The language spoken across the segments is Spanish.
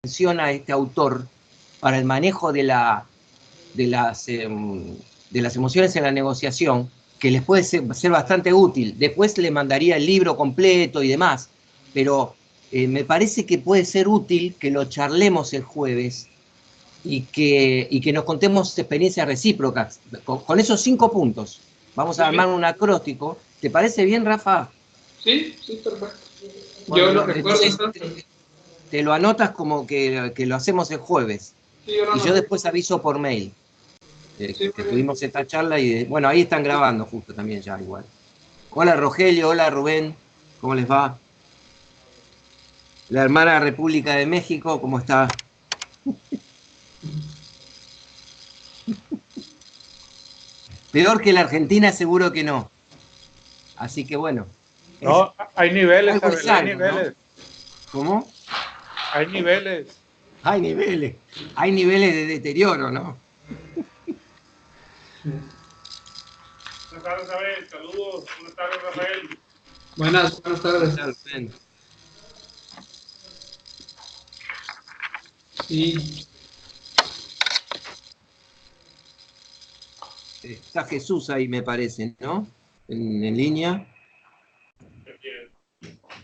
menciona este autor para el manejo de las emociones en la negociación, que les puede ser bastante útil. Después le mandaría el libro completo y demás, pero me parece que puede ser útil que lo charlemos el jueves y que nos contemos experiencias recíprocas con esos 5 puntos. Vamos a armar un acróstico. ¿Te parece bien, Rafa? Sí, sí, perfecto. Bueno, yo lo recuerdo. Te lo anotas como que lo hacemos el jueves. Sí, y yo después aviso por mail. Que tuvimos esta charla y, bueno, ahí están grabando justo también ya igual. Hola Rogelio, hola Rubén, ¿cómo les va? La hermana República de México, ¿cómo está? Peor que la Argentina seguro que no. Así que bueno. No, hay niveles, algo Abel, hay niveles. ¿no? ¿Cómo? Hay niveles. Hay niveles. Hay niveles de deterioro, ¿no? Buenas tardes, Abel. Saludos. Buenas tardes, Rafael. Buenas tardes. Sí. Está Jesús ahí, me parece, ¿no? En línea.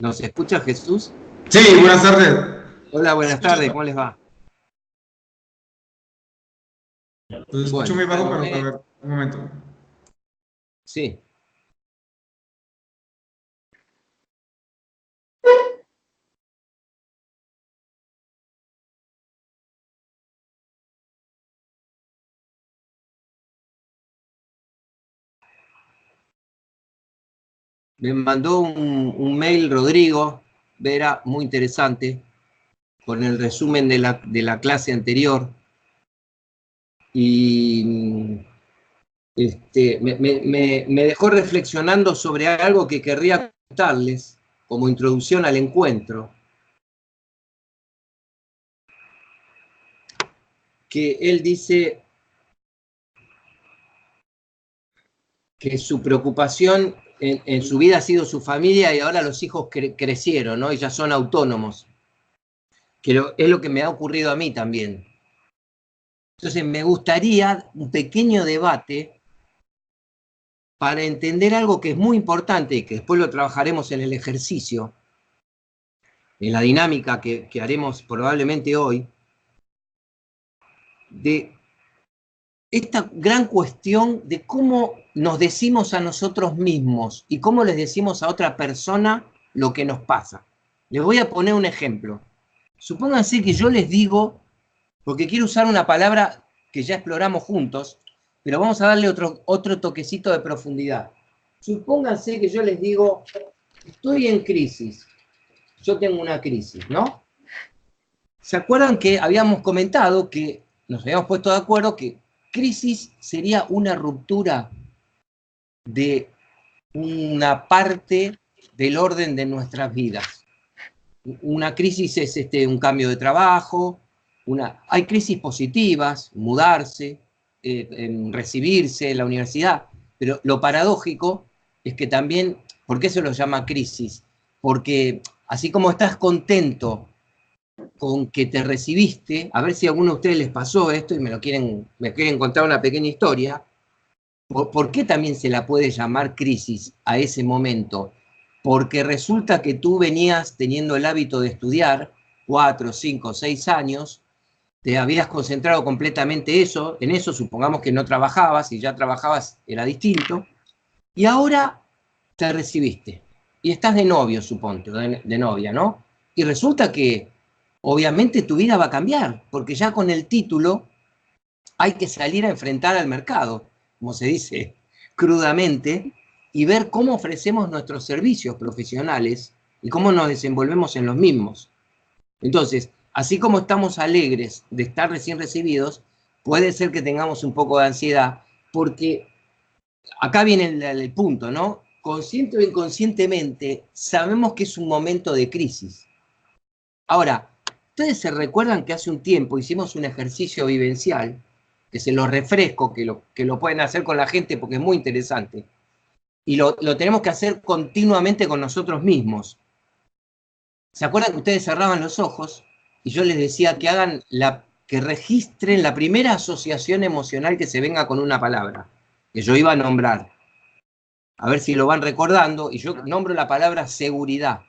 ¿Nos escucha Jesús? Sí, buenas tardes. Hola, buenas tardes, ¿cómo les va? Lo escucho muy bajo, pero a ver, un momento. Sí. Me mandó un mail Rodrigo Vera, muy interesante, con el resumen de la clase anterior. Y me dejó reflexionando sobre algo que querría contarles como introducción al encuentro. Que él dice que su preocupación en su vida ha sido su familia y ahora los hijos crecieron, ¿no? Y ya son autónomos. Que es lo que me ha ocurrido a mí también. Entonces me gustaría un pequeño debate para entender algo que es muy importante y que después lo trabajaremos en el ejercicio, en la dinámica que haremos probablemente hoy, de esta gran cuestión de cómo nos decimos a nosotros mismos y cómo les decimos a otra persona lo que nos pasa. Les voy a poner un ejemplo. Supónganse que yo les digo, porque quiero usar una palabra que ya exploramos juntos, pero vamos a darle otro toquecito de profundidad. Supónganse que yo les digo, estoy en crisis, yo tengo una crisis, ¿no? ¿Se acuerdan que habíamos comentado que nos habíamos puesto de acuerdo que crisis sería una ruptura de una parte del orden de nuestras vidas? Una crisis es un cambio de trabajo, hay crisis positivas, mudarse, recibirse en la universidad, pero lo paradójico es que también, ¿por qué se lo llama crisis? Porque así como estás contento con que te recibiste, a ver si a alguno de ustedes les pasó esto y me quieren contar una pequeña historia, ¿por qué también se la puede llamar crisis a ese momento? Porque resulta que tú venías teniendo el hábito de estudiar 4, 5, 6 años, te habías concentrado completamente en eso, supongamos que no trabajabas, y ya trabajabas era distinto, y ahora te recibiste, y estás de novio, suponte, de novia, ¿no? Y resulta que obviamente tu vida va a cambiar, porque ya con el título hay que salir a enfrentar al mercado, como se dice crudamente, y ver cómo ofrecemos nuestros servicios profesionales y cómo nos desenvolvemos en los mismos. Entonces, así como estamos alegres de estar recién recibidos, puede ser que tengamos un poco de ansiedad, porque acá viene el punto, ¿no? Consciente o inconscientemente, sabemos que es un momento de crisis. Ahora, ustedes se recuerdan que hace un tiempo hicimos un ejercicio vivencial, que se lo refresco, que lo pueden hacer con la gente porque es muy interesante, y lo tenemos que hacer continuamente con nosotros mismos. ¿Se acuerdan que ustedes cerraban los ojos y yo les decía que que registren la primera asociación emocional que se venga con una palabra, que yo iba a nombrar. A ver si lo van recordando, y yo nombro la palabra seguridad.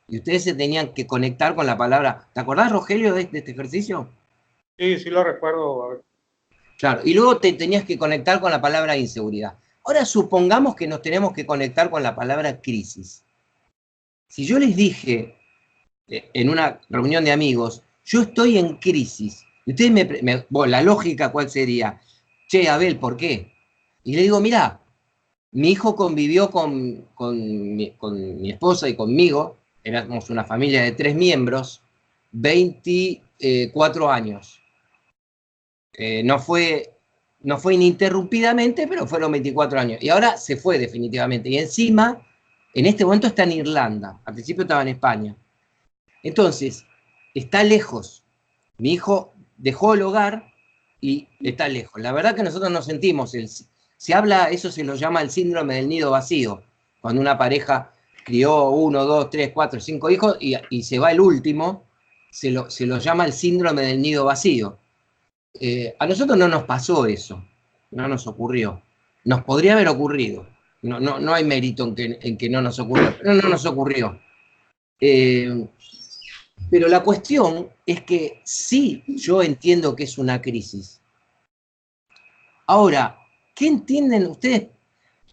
Y ustedes se tenían que conectar con la palabra. ¿Te acordás, Rogelio, de este ejercicio? Sí, sí lo recuerdo. A ver. Claro, y luego te tenías que conectar con la palabra inseguridad. Ahora supongamos que nos tenemos que conectar con la palabra crisis. Si yo les dije en una reunión de amigos, yo estoy en crisis, y ustedes bueno, la lógica, ¿cuál sería? Che, Abel, ¿por qué? Y le digo, mirá, mi hijo convivió con mi esposa y conmigo, éramos una familia de 3 miembros, 24 años. No fue ininterrumpidamente, pero fueron 24 años. Y ahora se fue definitivamente. Y encima, en este momento está en Irlanda. Al principio estaba en España. Entonces, está lejos. Mi hijo dejó el hogar y está lejos. La verdad que nosotros nos sentimos, se habla, eso se lo llama el síndrome del nido vacío. Cuando una pareja crió 1, 2, 3, 4, 5 hijos y se va el último, se lo llama el síndrome del nido vacío. A nosotros no nos pasó eso, no nos ocurrió. Nos podría haber ocurrido. No hay mérito en que no nos ocurrió, pero no nos ocurrió. Pero la cuestión es que sí, yo entiendo que es una crisis. Ahora, ¿qué entienden ustedes?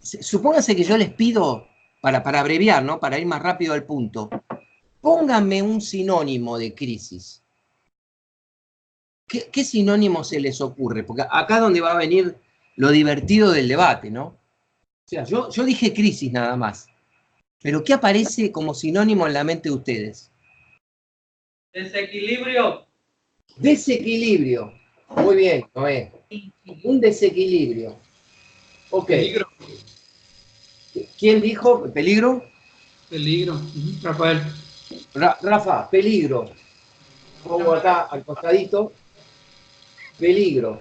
Supónganse que yo les pido, para abreviar, ¿no? Para ir más rápido al punto, pónganme un sinónimo de crisis. ¿Qué sinónimo se les ocurre? Porque acá es donde va a venir lo divertido del debate, ¿no? O sea, yo dije crisis nada más. Pero ¿qué aparece como sinónimo en la mente de ustedes? Desequilibrio. Desequilibrio. Muy bien, Noé. Un desequilibrio. Ok. Peligro. ¿Quién dijo peligro? Peligro. Rafael. Rafa, peligro. Pongo acá al costadito. Peligro.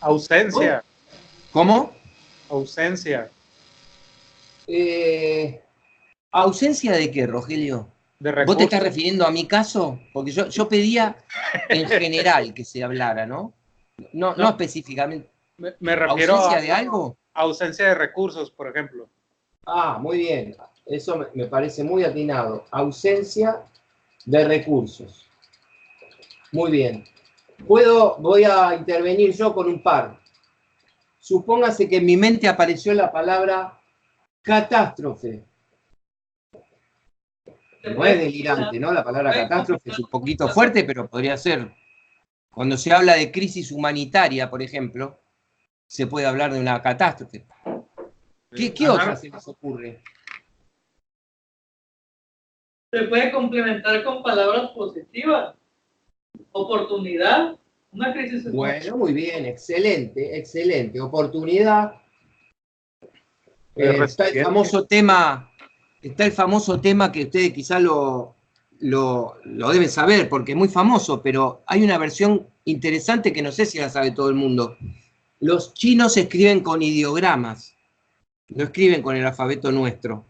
Ausencia. ¿Cómo? Ausencia. ¿Ausencia de qué, Rogelio? De ¿Vos recursos. te estás refiriendo a mi caso? Porque yo pedía en general que se hablara, ¿no? No específicamente. Me refiero ¿Ausencia a de algo? ausencia de recursos, por ejemplo. Ah, muy bien. Eso me parece muy atinado. Ausencia de recursos. Muy bien. Voy a intervenir yo con un par. Supóngase que en mi mente apareció la palabra catástrofe. No es delirante, ¿no? La palabra catástrofe es un poquito fuerte, pero podría ser. Cuando se habla de crisis humanitaria, por ejemplo, se puede hablar de una catástrofe. ¿Qué otra se les ocurre? Se puede complementar con palabras positivas. Oportunidad. Una crisis. Bueno, muy bien, excelente, excelente. Oportunidad. Está el famoso tema que ustedes quizás lo deben saber porque es muy famoso, pero hay una versión interesante que no sé si la sabe todo el mundo. Los chinos escriben con ideogramas, no escriben con el alfabeto nuestro.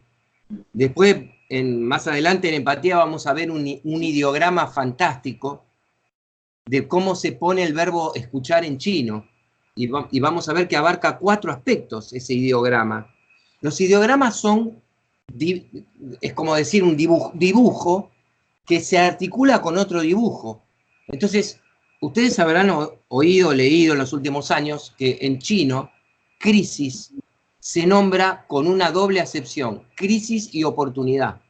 Después, más adelante en Empatía vamos a ver un ideograma fantástico de cómo se pone el verbo escuchar en chino. Y vamos a ver que abarca 4 aspectos ese ideograma. Los ideogramas es como decir un dibujo que se articula con otro dibujo. Entonces, ustedes habrán oído, leído en los últimos años que en chino, crisis se nombra con una doble acepción, crisis y oportunidad.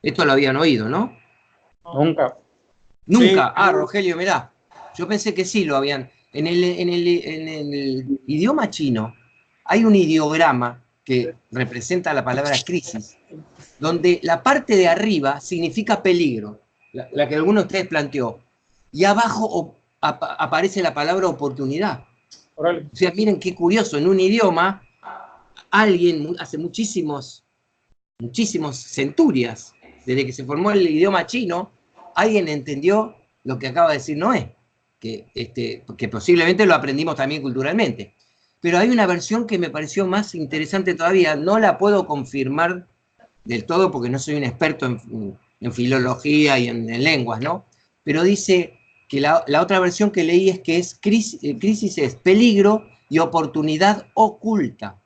Esto lo habían oído, ¿no? Nunca. Nunca. Sí. Ah, Rogelio, mirá. Yo pensé que sí lo habían. En el idioma chino hay un ideograma que representa la palabra crisis, donde la parte de arriba significa peligro, la que alguno de ustedes planteó, y abajo aparece la palabra oportunidad. Órale. O sea, miren qué curioso, en un idioma, alguien hace muchísimos centurias, desde que se formó el idioma chino, alguien entendió lo que acaba de decir Noé, que posiblemente lo aprendimos también culturalmente. Pero hay una versión que me pareció más interesante todavía, no la puedo confirmar del todo porque no soy un experto en filología y en lenguas, ¿no? pero dice que la otra versión que leí es que es crisis es peligro y oportunidad oculta.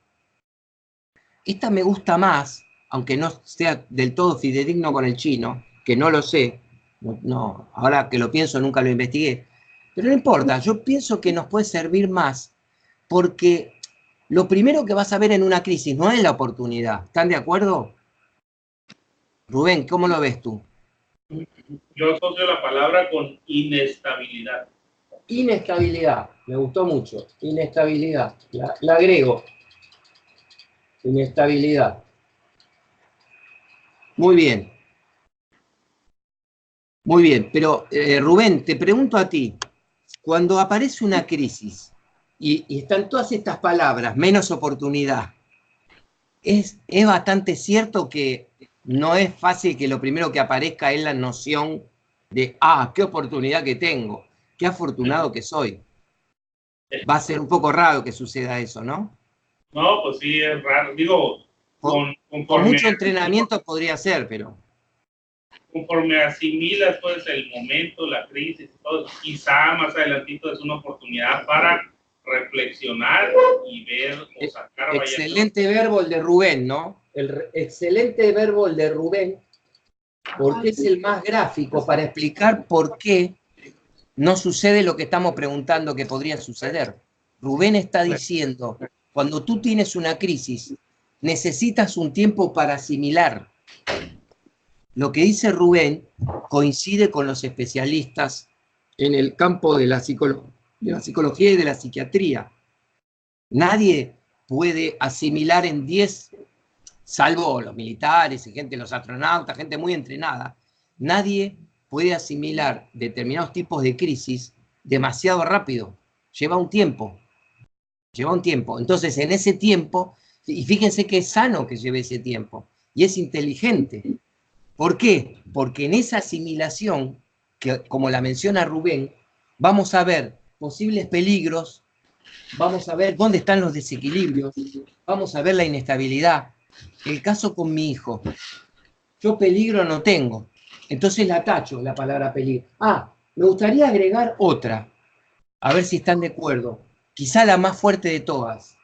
Esta me gusta más, aunque no sea del todo fidedigno con el chino, que no lo sé, no, ahora que lo pienso nunca lo investigué, pero no importa, yo pienso que nos puede servir más, porque lo primero que vas a ver en una crisis no es la oportunidad. ¿Están de acuerdo? Rubén, ¿cómo lo ves tú? Yo asocio la palabra con inestabilidad. Inestabilidad, me gustó mucho. Inestabilidad, la agrego. Inestabilidad. Muy bien. Muy bien, pero Rubén, te pregunto a ti, cuando aparece una crisis y están todas estas palabras, menos oportunidad, es bastante cierto que no es fácil que lo primero que aparezca es la noción de, qué oportunidad que tengo, qué afortunado que soy. Va a ser un poco raro que suceda eso, ¿no? No, pues sí, es raro. Digo, con mucho entrenamiento podría ser, pero... Conforme asimilas pues el momento, la crisis, todo, quizá más adelantito es una oportunidad para reflexionar y ver o sacar... Excelente verbo el de Rubén, ¿no? Excelente verbo el de Rubén, porque es el más gráfico para explicar por qué no sucede lo que estamos preguntando que podría suceder. Rubén está diciendo, cuando tú tienes una crisis, necesitas un tiempo para asimilar. Lo que dice Rubén coincide con los especialistas en el campo de la psicología y de la psiquiatría. Nadie puede asimilar en 10, salvo los militares y gente, los astronautas, gente muy entrenada, nadie puede asimilar determinados tipos de crisis demasiado rápido. Lleva un tiempo. Entonces, en ese tiempo, y fíjense que es sano que lleve ese tiempo, y es inteligente. ¿Por qué? Porque en esa asimilación, que como la menciona Rubén, vamos a ver posibles peligros, vamos a ver dónde están los desequilibrios, vamos a ver la inestabilidad. El caso con mi hijo. Yo peligro no tengo, entonces la tacho, la palabra peligro. Me gustaría agregar otra, a ver si están de acuerdo, quizá la más fuerte de todas.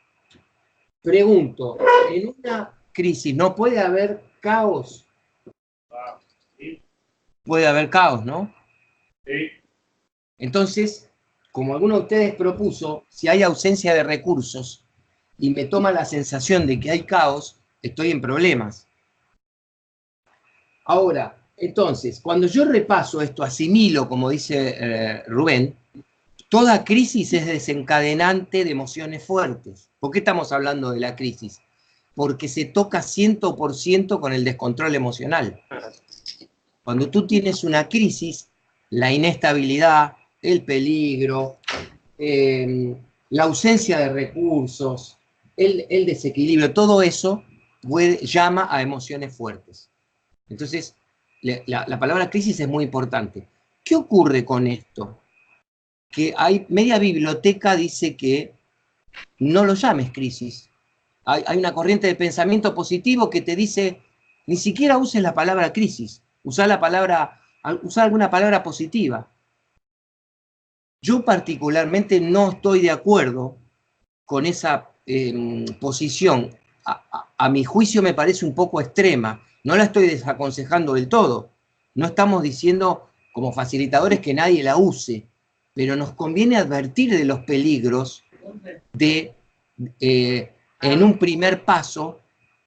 Pregunto, en una crisis no puede haber caos. Puede haber caos, ¿no? Sí. Entonces, como alguno de ustedes propuso, si hay ausencia de recursos y me toma la sensación de que hay caos, estoy en problemas. Ahora, entonces, cuando yo repaso esto, asimilo, como dice Rubén, toda crisis es desencadenante de emociones fuertes. ¿Por qué estamos hablando de la crisis? Porque se toca 100% con el descontrol emocional. Cuando tú tienes una crisis, la inestabilidad, el peligro, la ausencia de recursos, el desequilibrio, todo eso llama a emociones fuertes. Entonces, la palabra crisis es muy importante. ¿Qué ocurre con esto? Que hay media biblioteca dice que no lo llames crisis. Hay una corriente de pensamiento positivo que te dice, ni siquiera uses la palabra crisis. Usar alguna palabra positiva. Yo particularmente no estoy de acuerdo con esa posición. A mi juicio me parece un poco extrema. No la estoy desaconsejando del todo. No estamos diciendo como facilitadores que nadie la use, pero nos conviene advertir de los peligros de, en un primer paso,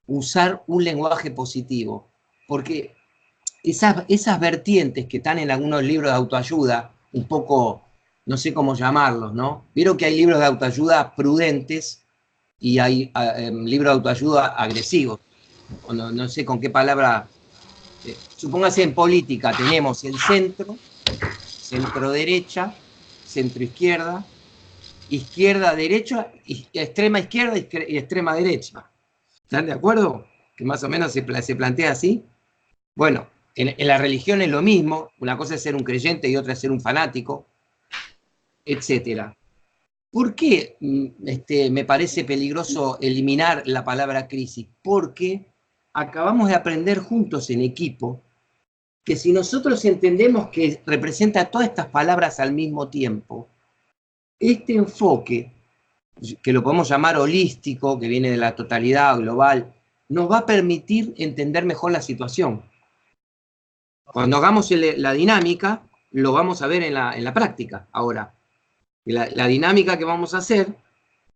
usar un lenguaje positivo. Porque esas vertientes que están en algunos libros de autoayuda, un poco, no sé cómo llamarlos, ¿no? Vieron que hay libros de autoayuda prudentes y hay libros de autoayuda agresivos. No sé con qué palabra. Supóngase en política tenemos el centro, centro-derecha, centro-izquierda, izquierda-derecha, extrema izquierda y extrema derecha. ¿Están de acuerdo? Que más o menos se plantea así. Bueno, en la religión es lo mismo, una cosa es ser un creyente y otra es ser un fanático, etc. ¿Por qué me parece peligroso eliminar la palabra crisis? Porque acabamos de aprender juntos en equipo que si nosotros entendemos que representa todas estas palabras al mismo tiempo, este enfoque, que lo podemos llamar holístico, que viene de la totalidad global, nos va a permitir entender mejor la situación. Cuando hagamos la dinámica, lo vamos a ver en la práctica. Ahora, la dinámica que vamos a hacer,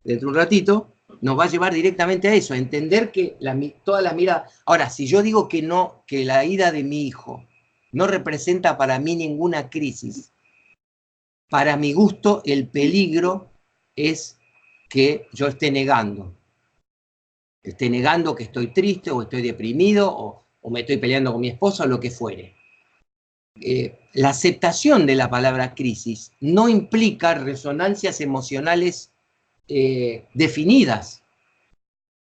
dentro de un ratito, nos va a llevar directamente a eso, a entender que toda la mirada... Ahora, si yo digo que no, que la ida de mi hijo no representa para mí ninguna crisis, para mi gusto el peligro es que yo esté negando que estoy triste o estoy deprimido o me estoy peleando con mi esposa o lo que fuere. La aceptación de la palabra crisis no implica resonancias emocionales definidas.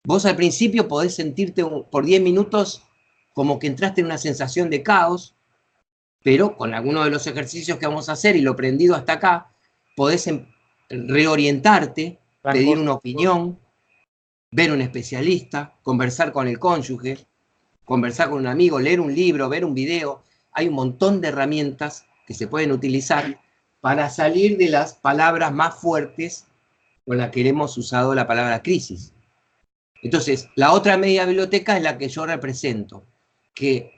Vos al principio podés sentirte por 10 minutos como que entraste en una sensación de caos, pero con alguno de los ejercicios que vamos a hacer y lo aprendido hasta acá, podés reorientarte, pedir una opinión, ver un especialista, conversar con el cónyuge, conversar con un amigo, leer un libro, ver un video. Hay un montón de herramientas que se pueden utilizar para salir de las palabras más fuertes con las que hemos usado la palabra crisis. Entonces, la otra media biblioteca es la que yo represento, que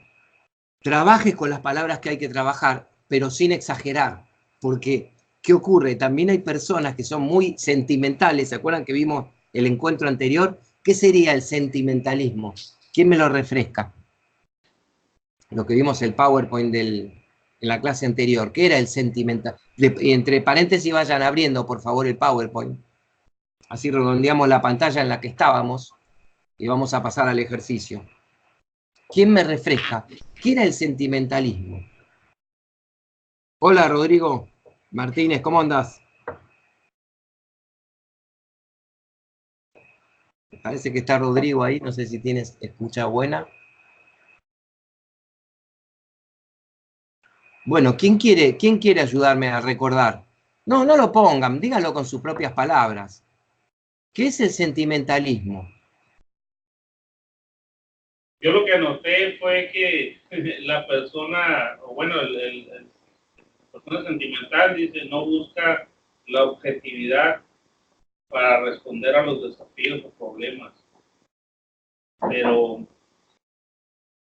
trabajes con las palabras que hay que trabajar, pero sin exagerar, porque ¿qué ocurre? También hay personas que son muy sentimentales. ¿Se acuerdan que vimos el encuentro anterior? ¿Qué sería el sentimentalismo? ¿Quién me lo refresca? Lo que vimos el PowerPoint en la clase anterior. ¿Qué era el sentimental? Entre paréntesis vayan abriendo, por favor, el PowerPoint. Así redondeamos la pantalla en la que estábamos y vamos a pasar al ejercicio. ¿Quién me refresca? ¿Qué era el sentimentalismo? Hola, Rodrigo Martínez, ¿cómo andás? Parece que está Rodrigo ahí, no sé si tienes escucha buena. Bueno, ¿quién quiere ayudarme a recordar? No lo pongan, díganlo con sus propias palabras. ¿Qué es el sentimentalismo? Yo lo que anoté fue que la persona, o bueno, la persona sentimental, dice, no busca la objetividad para responder a los desafíos o problemas. Pero yo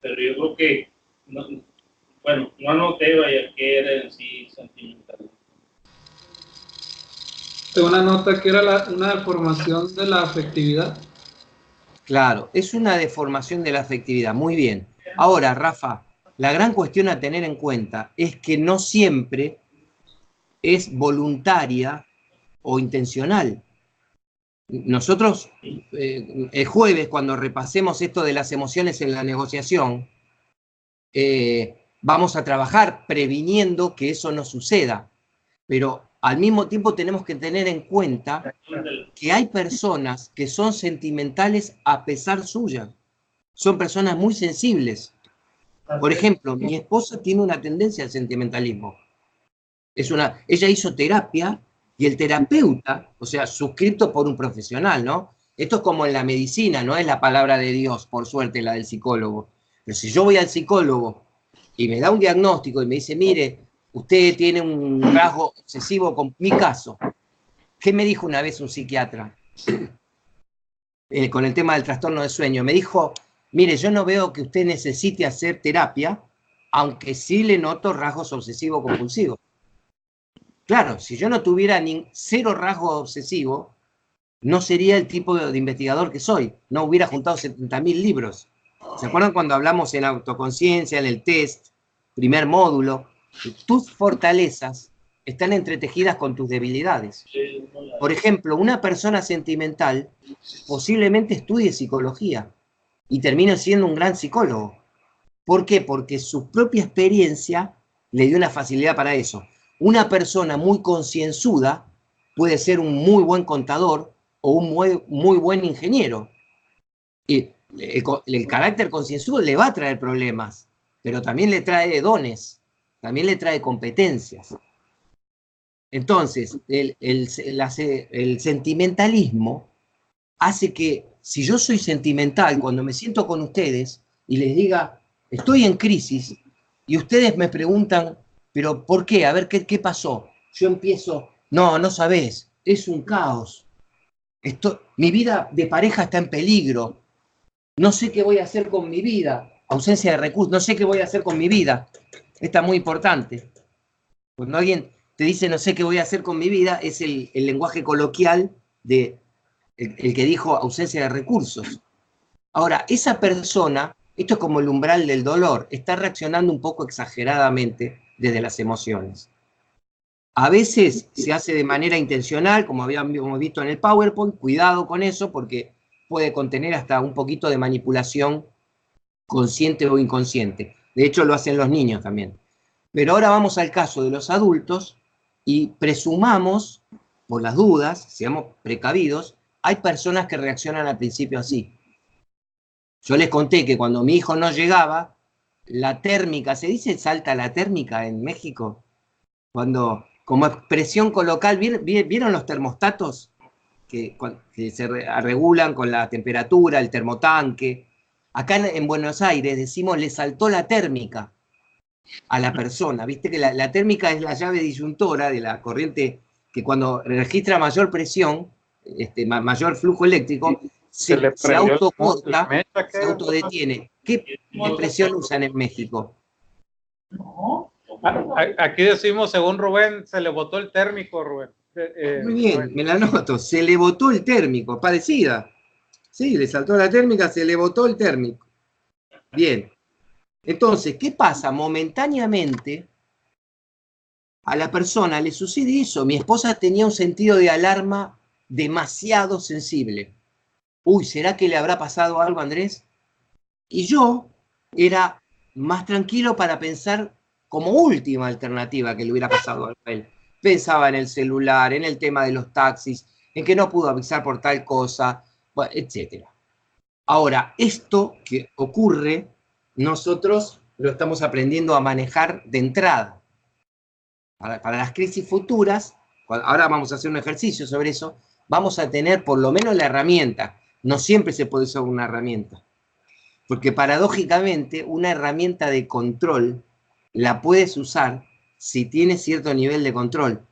creo que, no anoté, vaya, que era en sí sentimental. Tengo una nota que era una deformación de la afectividad. Claro, es una deformación de la afectividad, muy bien. Ahora, Rafa, la gran cuestión a tener en cuenta es que no siempre es voluntaria o intencional. Nosotros, el jueves, cuando repasemos esto de las emociones en la negociación, vamos a trabajar previniendo que eso no suceda, pero al mismo tiempo tenemos que tener en cuenta que hay personas que son sentimentales a pesar suya. Son personas muy sensibles. Por ejemplo, mi esposa tiene una tendencia al sentimentalismo. Ella hizo terapia y el terapeuta, o sea, suscrito por un profesional, ¿no? Esto es como en la medicina, no es la palabra de Dios, por suerte, la del psicólogo. Pero si yo voy al psicólogo y me da un diagnóstico y me dice, mire, usted tiene un rasgo obsesivo con mi caso. ¿Qué me dijo una vez un psiquiatra? Con el tema del trastorno de sueño. Me dijo, mire, yo no veo que usted necesite hacer terapia, aunque sí le noto rasgos obsesivo-compulsivos. Claro, si yo no tuviera cero rasgo obsesivo, no sería el tipo de investigador que soy. No hubiera juntado 70.000 libros. ¿Se acuerdan cuando hablamos en autoconciencia, en el test, primer módulo? Tus fortalezas están entretejidas con tus debilidades. Por ejemplo, una persona sentimental posiblemente estudie psicología y termine siendo un gran psicólogo. ¿Por qué? Porque su propia experiencia le dio una facilidad para eso. Una persona muy concienzuda puede ser un muy buen contador o un muy buen ingeniero. Y el carácter concienzudo le va a traer problemas, pero también le trae dones, también le trae competencias. Entonces, el sentimentalismo hace que, si yo soy sentimental, cuando me siento con ustedes y les diga, estoy en crisis, Y ustedes me preguntan, ¿pero por qué? A ver, ¿qué pasó? Yo empiezo, no sabés, es un caos. Mi vida de pareja está en peligro. No sé qué voy a hacer con mi vida. Ausencia de recursos, no sé qué voy a hacer con mi vida. Esta es muy importante. Cuando alguien te dice no sé qué voy a hacer con mi vida, es el lenguaje coloquial de el que dijo ausencia de recursos. Ahora, esa persona, esto es como el umbral del dolor, está reaccionando un poco exageradamente desde las emociones. A veces se hace de manera intencional, como habíamos visto en el PowerPoint, cuidado con eso porque puede contener hasta un poquito de manipulación consciente o inconsciente. De hecho, lo hacen los niños también. Pero ahora vamos al caso de los adultos y presumamos, por las dudas, seamos precavidos, hay personas que reaccionan al principio así. Yo les conté que cuando mi hijo no llegaba, la térmica, ¿se dice salta la térmica en México? Cuando, como expresión coloquial, ¿vieron los termostatos que se regulan con la temperatura, el termotanque? Acá en Buenos Aires decimos le saltó la térmica a la persona. Viste que la térmica es la llave disyuntora de la corriente que cuando registra mayor presión, mayor flujo eléctrico, se autocorta, se autodetiene. ¿Qué expresión usan en México? No. Aquí decimos, según Rubén, se le botó el térmico, Rubén. Muy bien, me la noto. Se le botó el térmico, parecida. Sí, le saltó la térmica, se le botó el térmico. Bien. Entonces, ¿qué pasa? Momentáneamente a la persona le sucede eso. Mi esposa tenía un sentido de alarma demasiado sensible. Uy, ¿será que le habrá pasado algo a Andrés? Y yo era más tranquilo para pensar como última alternativa que le hubiera pasado algo a él. Pensaba en el celular, en el tema de los taxis, en que no pudo avisar por tal cosa, etc. Ahora, esto que ocurre, nosotros lo estamos aprendiendo a manejar de entrada. Para las crisis futuras, ahora vamos a hacer un ejercicio sobre eso, vamos a tener por lo menos la herramienta. No siempre se puede usar una herramienta. Porque paradójicamente, una herramienta de control la puedes usar si tienes cierto nivel de control.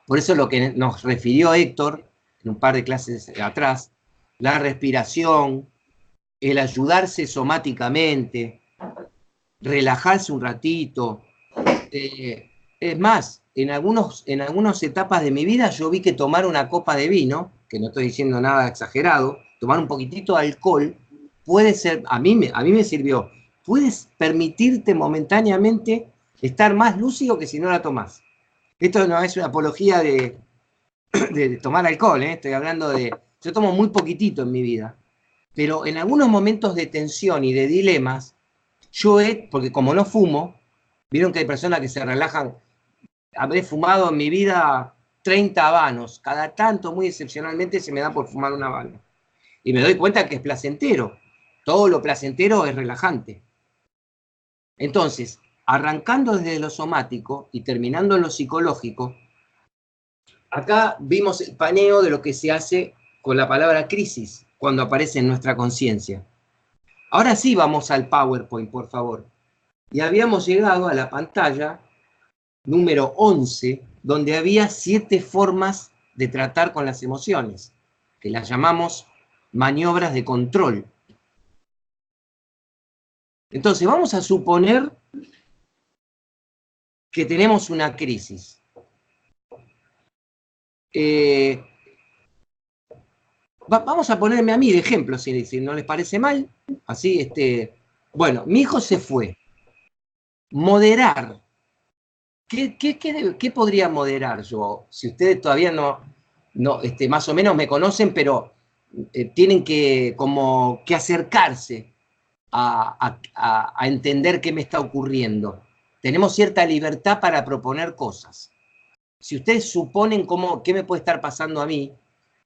Por eso lo que nos refirió Héctor en un par de clases atrás, la respiración, el ayudarse somáticamente, relajarse un ratito. Es más, en algunas etapas de mi vida yo vi que tomar una copa de vino, que no estoy diciendo nada exagerado, tomar un poquitito de alcohol, puede ser, a mí me sirvió, puedes permitirte momentáneamente estar más lúcido que si no la tomás. Esto no es una apología de tomar alcohol, estoy hablando de, yo tomo muy poquitito en mi vida, pero en algunos momentos de tensión y de dilemas, porque como no fumo, vieron que hay personas que se relajan, habré fumado en mi vida 30 habanos, cada tanto, muy excepcionalmente, se me da por fumar un habano. Y me doy cuenta que es placentero, todo lo placentero es relajante. Entonces, arrancando desde lo somático y terminando en lo psicológico, acá vimos el paneo de lo que se hace con la palabra crisis cuando aparece en nuestra conciencia. Ahora sí vamos al PowerPoint, por favor. Y habíamos llegado a la pantalla número 11, donde había 7 formas de tratar con las emociones, que las llamamos maniobras de control. Entonces, vamos a suponer que tenemos una crisis. Vamos a ponerme a mí de ejemplo, si no les parece mal. Así, bueno, mi hijo se fue. Moderar. ¿Qué podría moderar yo? Si ustedes todavía no más o menos me conocen, pero tienen que acercarse a entender qué me está ocurriendo. Tenemos cierta libertad para proponer cosas. Si ustedes suponen qué me puede estar pasando a mí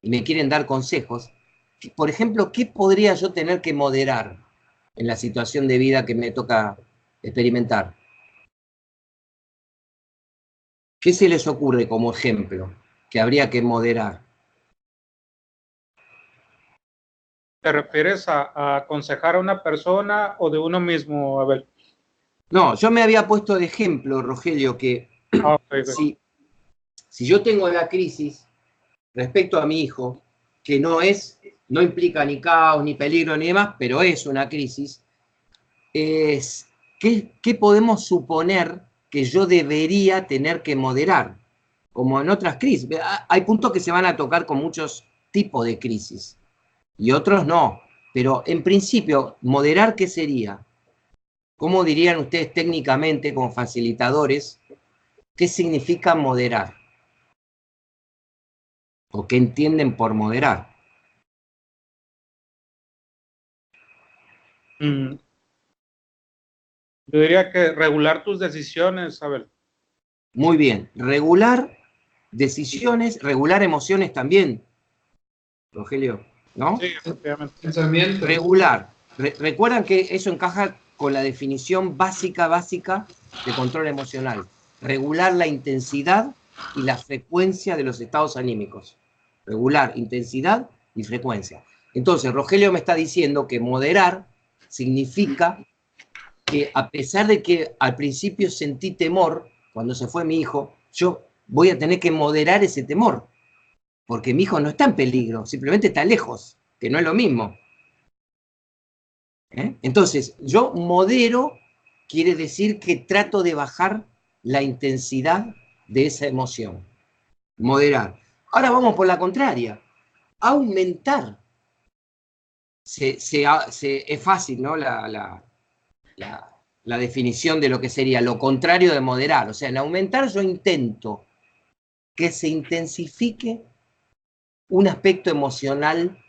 y me quieren dar consejos, por ejemplo, ¿qué podría yo tener que moderar en la situación de vida que me toca experimentar? ¿Qué se les ocurre como ejemplo que habría que moderar? ¿Te refieres a aconsejar a una persona o de uno mismo, Abel? No, yo me había puesto de ejemplo, Rogelio, que si yo tengo la crisis respecto a mi hijo, que no implica ni caos, ni peligro, ni demás, pero es una crisis, ¿qué podemos suponer que yo debería tener que moderar? Como en otras crisis. Hay puntos que se van a tocar con muchos tipos de crisis y otros no. Pero en principio, ¿moderar qué sería? ¿Cómo dirían ustedes técnicamente, como facilitadores, qué significa moderar? ¿O qué entienden por moderar? Yo diría que regular tus decisiones, Abel. Muy bien. Regular decisiones, regular emociones también, Rogelio, ¿no? Sí, efectivamente. Pensamiento. Regular. Recuerdan que eso encaja con la definición básica de control emocional. Regular la intensidad y la frecuencia de los estados anímicos. Regular intensidad y frecuencia. Entonces, Rogelio me está diciendo que moderar significa que a pesar de que al principio sentí temor cuando se fue mi hijo, yo voy a tener que moderar ese temor, porque mi hijo no está en peligro, simplemente está lejos, que no es lo mismo. Entonces, yo modero quiere decir que trato de bajar la intensidad de esa emoción. Moderar. Ahora vamos por la contraria. Aumentar. Es fácil, ¿no? La definición de lo que sería lo contrario de moderar. O sea, en aumentar yo intento que se intensifique un aspecto emocional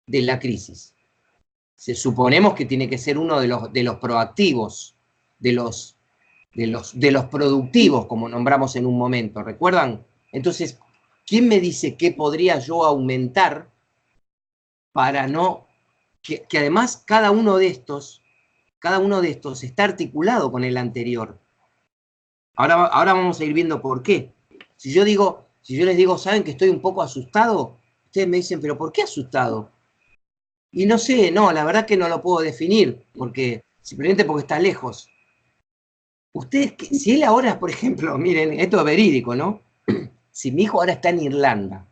de la crisis. Suponemos que tiene que ser uno de los proactivos, de los productivos, como nombramos en un momento, ¿recuerdan? Entonces, ¿quién me dice qué podría yo aumentar para no... que además cada uno de estos está articulado con el anterior. Ahora vamos a ir viendo por qué. Si yo les digo, ¿saben que estoy un poco asustado? Ustedes me dicen, ¿pero por qué asustado? Y no sé, no, la verdad que no lo puedo definir, simplemente porque está lejos. Ustedes, si él ahora, por ejemplo, miren, esto es verídico, ¿no? Si mi hijo ahora está en Irlanda,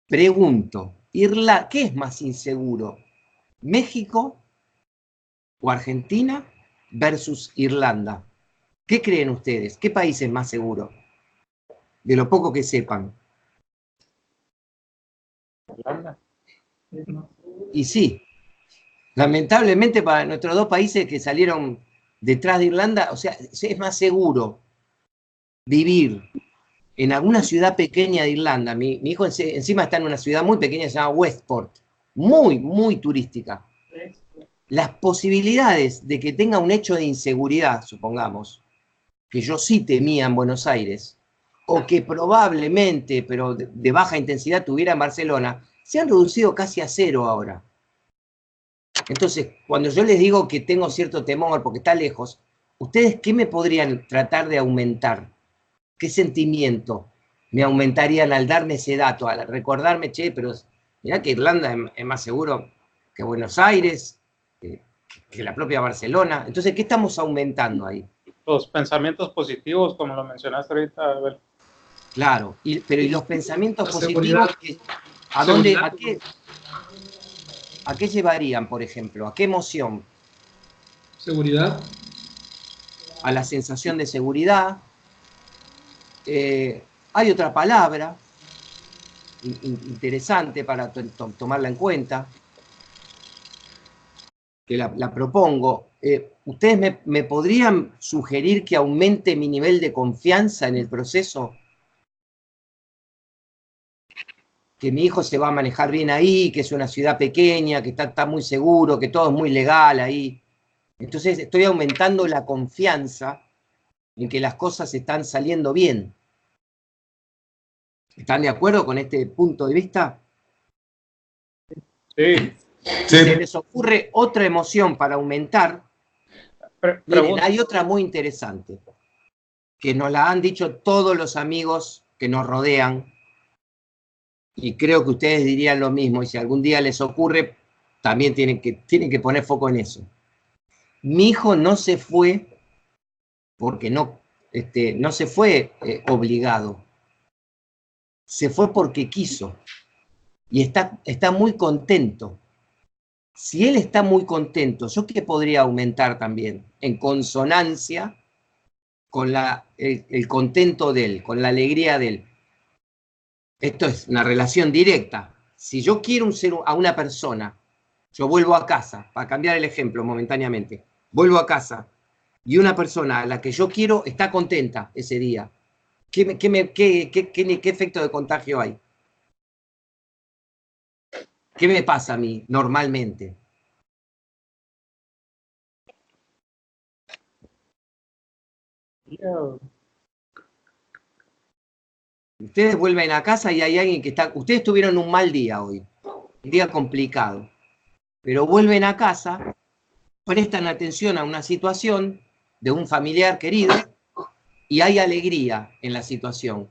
pregunto, ¿qué es más inseguro? ¿México o Argentina versus Irlanda? ¿Qué creen ustedes? ¿Qué país es más seguro? De lo poco que sepan. Irlanda. Y sí, lamentablemente para nuestros dos países que salieron detrás de Irlanda, o sea, es más seguro vivir en alguna ciudad pequeña de Irlanda. Mi hijo encima está en una ciudad muy pequeña que se llama Westport, muy, muy turística. Las posibilidades de que tenga un hecho de inseguridad, supongamos, que yo sí temía en Buenos Aires, o que probablemente, pero de baja intensidad, tuviera en Barcelona, se han reducido casi a cero ahora. Entonces, cuando yo les digo que tengo cierto temor porque está lejos, ¿ustedes qué me podrían tratar de aumentar? ¿Qué sentimiento me aumentarían al darme ese dato, al recordarme, che, pero mirá que Irlanda es más seguro que Buenos Aires, que la propia Barcelona? Entonces, ¿qué estamos aumentando ahí? Los pensamientos positivos, como lo mencionaste ahorita, Abel. Claro, pero ¿y los pensamientos La positivos? seguridad. ¿A qué llevarían, por ejemplo? ¿A qué emoción? Seguridad. A la sensación de seguridad. Hay otra palabra interesante para tomarla en cuenta, que la propongo. ¿Ustedes me podrían sugerir que aumente mi nivel de confianza en el proceso? Que mi hijo se va a manejar bien ahí, que es una ciudad pequeña, que está muy seguro, que todo es muy legal ahí. Entonces estoy aumentando la confianza en que las cosas están saliendo bien. ¿Están de acuerdo con este punto de vista? Sí. Si se les ocurre otra emoción para aumentar, miren, hay otra muy interesante, que nos la han dicho todos los amigos que nos rodean, y creo que ustedes dirían lo mismo, y si algún día les ocurre, también tienen que poner foco en eso. mi hijo no se fue porque no se fue obligado, se fue porque quiso y está muy contento. Si él está muy contento, ¿yo qué podría aumentar también? En consonancia con el contento de él, con la alegría de él. Esto es una relación directa. Si yo quiero a una persona, yo vuelvo a casa, para cambiar el ejemplo momentáneamente, vuelvo a casa y una persona a la que yo quiero está contenta ese día, ¿qué efecto de contagio hay? ¿Qué me pasa a mí normalmente? Ustedes vuelven a casa y hay alguien que está... Ustedes tuvieron un mal día hoy, un día complicado, pero vuelven a casa, prestan atención a una situación de un familiar querido y hay alegría en la situación.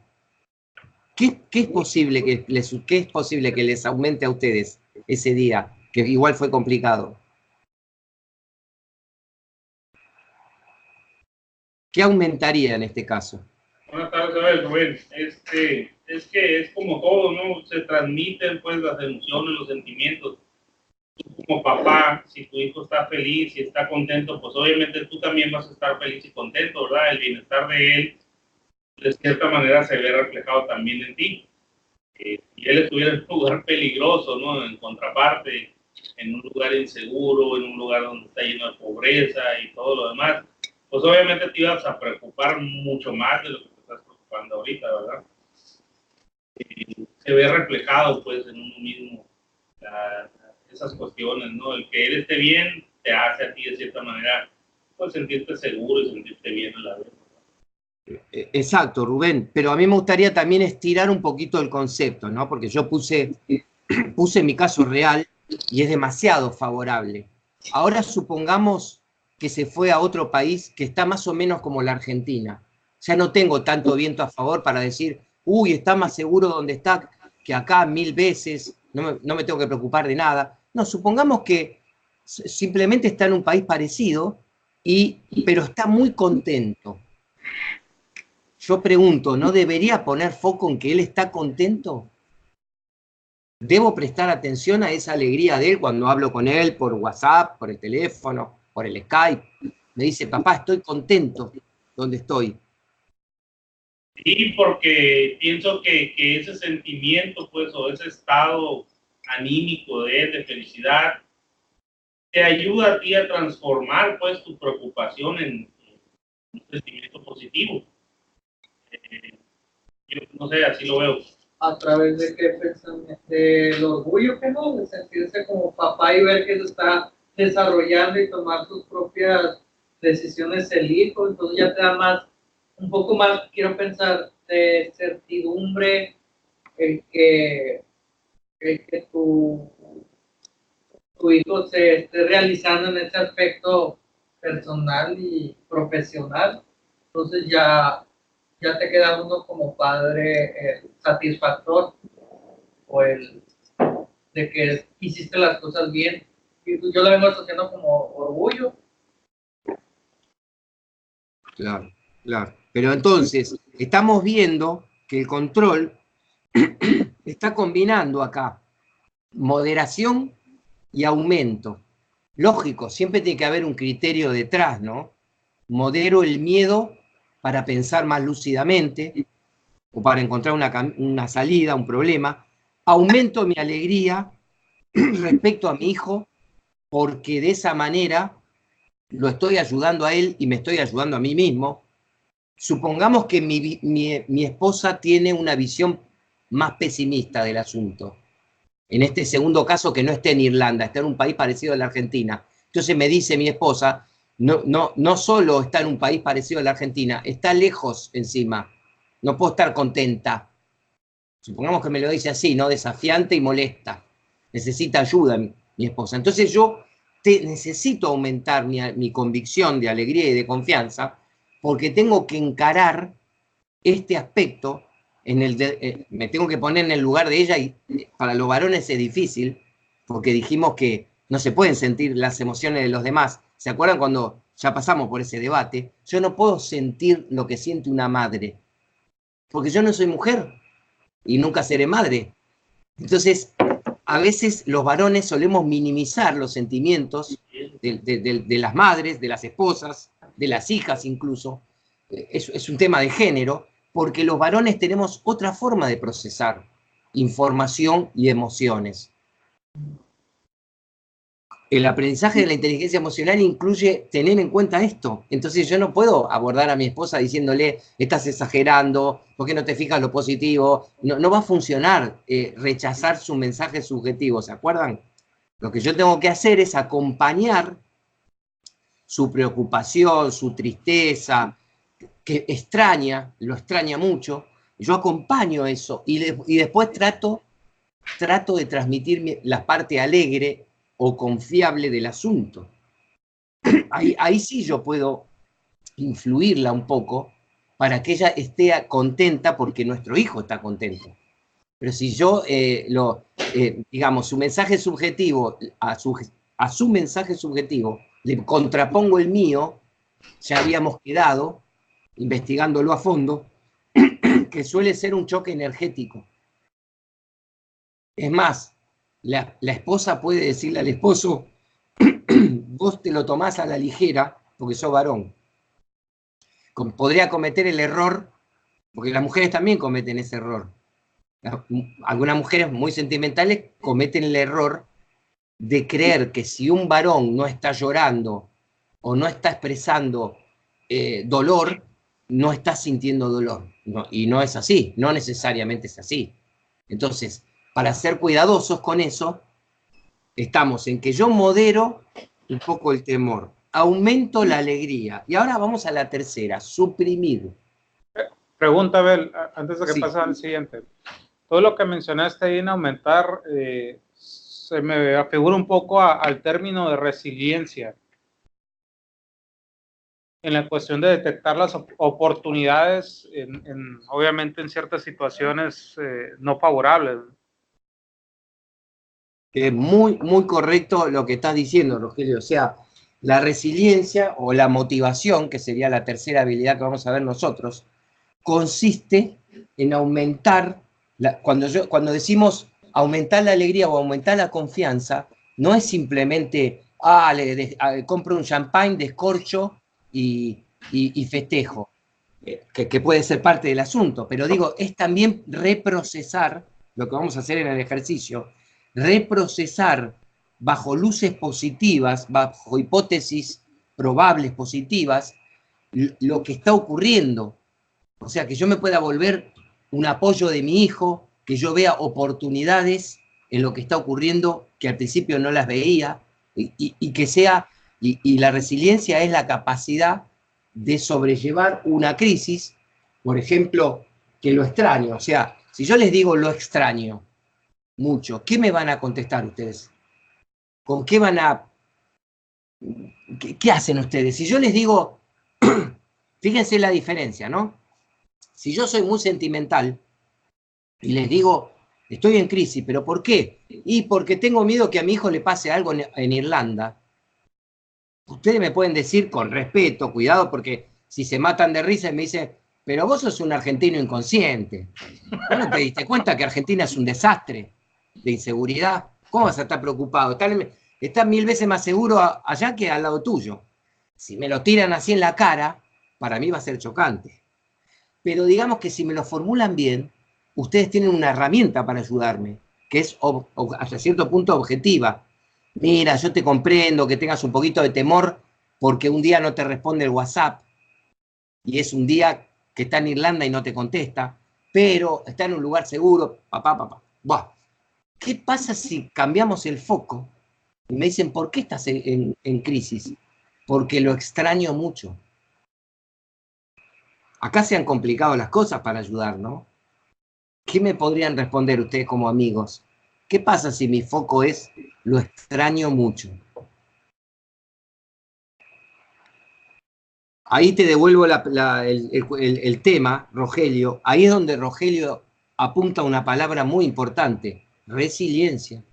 ¿Qué es posible que les aumente a ustedes ese día, que igual fue complicado? ¿Qué aumentaría en este caso? Buenas tardes, Rubén. Es que es como todo, ¿no? Se transmiten pues las emociones, los sentimientos. Tú como papá, si tu hijo está feliz y está contento, pues obviamente tú también vas a estar feliz y contento, ¿verdad? El bienestar de él, de cierta manera, se ve reflejado también en ti. Si él estuviera en un lugar peligroso, ¿no? En contraparte, en un lugar inseguro, en un lugar donde está lleno de pobreza y todo lo demás, pues obviamente te ibas a preocupar mucho más de lo que te estás preocupando ahorita, ¿verdad? Se ve reflejado, pues, en uno mismo esas cuestiones, ¿no? El que él esté bien te hace a ti, de cierta manera, pues, sentirte seguro y sentirte bien a la vez. Exacto, Rubén, pero a mí me gustaría también estirar un poquito el concepto, ¿no? Porque yo puse mi caso real y es demasiado favorable. Ahora supongamos que se fue a otro país que está más o menos como la Argentina. Ya no tengo tanto viento a favor para decir, uy, está más seguro donde está que acá 1000 veces, no me tengo que preocupar de nada. No, supongamos que simplemente está en un país parecido, pero está muy contento. Yo pregunto, ¿no debería poner foco en que él está contento? ¿Debo prestar atención a esa alegría de él cuando hablo con él por WhatsApp, por el teléfono, por el Skype? Me dice, papá, estoy contento donde estoy. Sí, porque pienso que ese sentimiento, pues, o ese estado anímico de él, de felicidad, te ayuda a ti a transformar, pues, tu preocupación en un sentimiento positivo. Yo no sé, así lo veo. ¿A través de qué pensamiento? Del orgullo, que no, de sentirse como papá y ver que se está desarrollando y tomar sus propias decisiones el hijo, entonces ya te da más, un poco más, quiero pensar, de certidumbre el que tu hijo se esté realizando en ese aspecto personal y profesional. Entonces ya te queda uno como padre satisfactor, o el de que hiciste las cosas bien. Y yo lo vengo asociando como orgullo. Claro, claro. Pero entonces, estamos viendo que el control está combinando acá moderación y aumento. Lógico, siempre tiene que haber un criterio detrás, ¿no? Modero el miedo para pensar más lúcidamente o para encontrar una salida, un problema. Aumento mi alegría respecto a mi hijo porque de esa manera lo estoy ayudando a él y me estoy ayudando a mí mismo. Supongamos que mi esposa tiene una visión más pesimista del asunto. En este segundo caso, que no esté en Irlanda, está en un país parecido a la Argentina. Entonces me dice mi esposa, no solo está en un país parecido a la Argentina, está lejos encima. No puedo estar contenta. Supongamos que me lo dice así, ¿no? Desafiante y molesta. Necesita ayuda mi esposa. Entonces yo necesito aumentar mi convicción de alegría y de confianza porque tengo que encarar este aspecto me tengo que poner en el lugar de ella y para los varones es difícil porque dijimos que no se pueden sentir las emociones de los demás ¿Se acuerdan cuando ya pasamos por ese debate? Yo no puedo sentir lo que siente una madre, porque yo no soy mujer y nunca seré madre. Entonces, a veces los varones solemos minimizar los sentimientos de las madres, de las esposas, de las hijas incluso. Es un tema de género, porque los varones tenemos otra forma de procesar información y emociones. El aprendizaje de la inteligencia emocional incluye tener en cuenta esto. Entonces yo no puedo abordar a mi esposa diciéndole, estás exagerando, ¿por qué no te fijas lo positivo? No va a funcionar rechazar su mensaje subjetivo, ¿se acuerdan? Lo que yo tengo que hacer es acompañar su preocupación, su tristeza, que lo extraña mucho. Yo acompaño eso y después trato de transmitir la parte alegre o confiable del asunto. Ahí sí yo puedo influirla un poco para que ella esté contenta porque nuestro hijo está contento. Pero si yo, digamos, su mensaje subjetivo, a su mensaje subjetivo, le contrapongo el mío, ya habíamos quedado, investigándolo a fondo, que suele ser un choque energético. Es más, la esposa puede decirle al esposo, vos te lo tomás a la ligera porque sos varón. Podría cometer el error, porque las mujeres también cometen ese error. Algunas mujeres muy sentimentales cometen el error de creer que si un varón no está llorando o no está expresando dolor, no está sintiendo dolor. Y no es así, no necesariamente es así. Entonces, para ser cuidadosos con eso, estamos en que yo modero un poco el temor, aumento la alegría. Y ahora vamos a la tercera, suprimir. Pregunta, Abel, antes de que Sí. pase al siguiente. Todo lo que mencionaste ahí en aumentar, se me afigura un poco al término de resiliencia. En la cuestión de detectar las oportunidades, obviamente en ciertas situaciones no favorables. Muy, muy correcto lo que estás diciendo, Rogelio. O sea, la resiliencia o la motivación, que sería la tercera habilidad que vamos a ver nosotros, consiste en aumentar, cuando decimos aumentar la alegría o aumentar la confianza, no es simplemente, compro un champagne, descorcho y festejo, que puede ser parte del asunto, pero digo, es también reprocesar, lo que vamos a hacer en el ejercicio, reprocesar bajo luces positivas, bajo hipótesis probables positivas, lo que está ocurriendo. O sea, que yo me pueda volver un apoyo de mi hijo, que yo vea oportunidades en lo que está ocurriendo, que al principio no las veía, y que sea, y la resiliencia es la capacidad de sobrellevar una crisis, por ejemplo, que lo extraño. O sea, si yo les digo lo extraño mucho, ¿qué me van a contestar ustedes? ¿Con qué van a... ¿Qué hacen ustedes? Si yo les digo, fíjense la diferencia, ¿no? Si yo soy muy sentimental y les digo, estoy en crisis, ¿pero por qué? Y porque tengo miedo que a mi hijo le pase algo en Irlanda. Ustedes me pueden decir con respeto, cuidado, porque si se matan de risa y me dicen, pero vos sos un argentino inconsciente. ¿Vos no te diste cuenta que Argentina es un desastre de inseguridad? ¿Cómo vas a estar preocupado? Estás 1000 veces más seguro allá que al lado tuyo. Si me lo tiran así en la cara, para mí va a ser chocante. Pero digamos que si me lo formulan bien, ustedes tienen una herramienta para ayudarme, que es hasta cierto punto objetiva. Mira, yo te comprendo que tengas un poquito de temor porque un día no te responde el WhatsApp y es un día que está en Irlanda y no te contesta, pero está en un lugar seguro, papá. Buah. ¿Qué pasa si cambiamos el foco y me dicen, ¿por qué estás en crisis? Porque lo extraño mucho. Acá se han complicado las cosas para ayudar, ¿no? ¿Qué me podrían responder ustedes como amigos? ¿Qué pasa si mi foco es lo extraño mucho? Ahí te devuelvo el tema, Rogelio. Ahí es donde Rogelio apunta una palabra muy importante, resiliencia.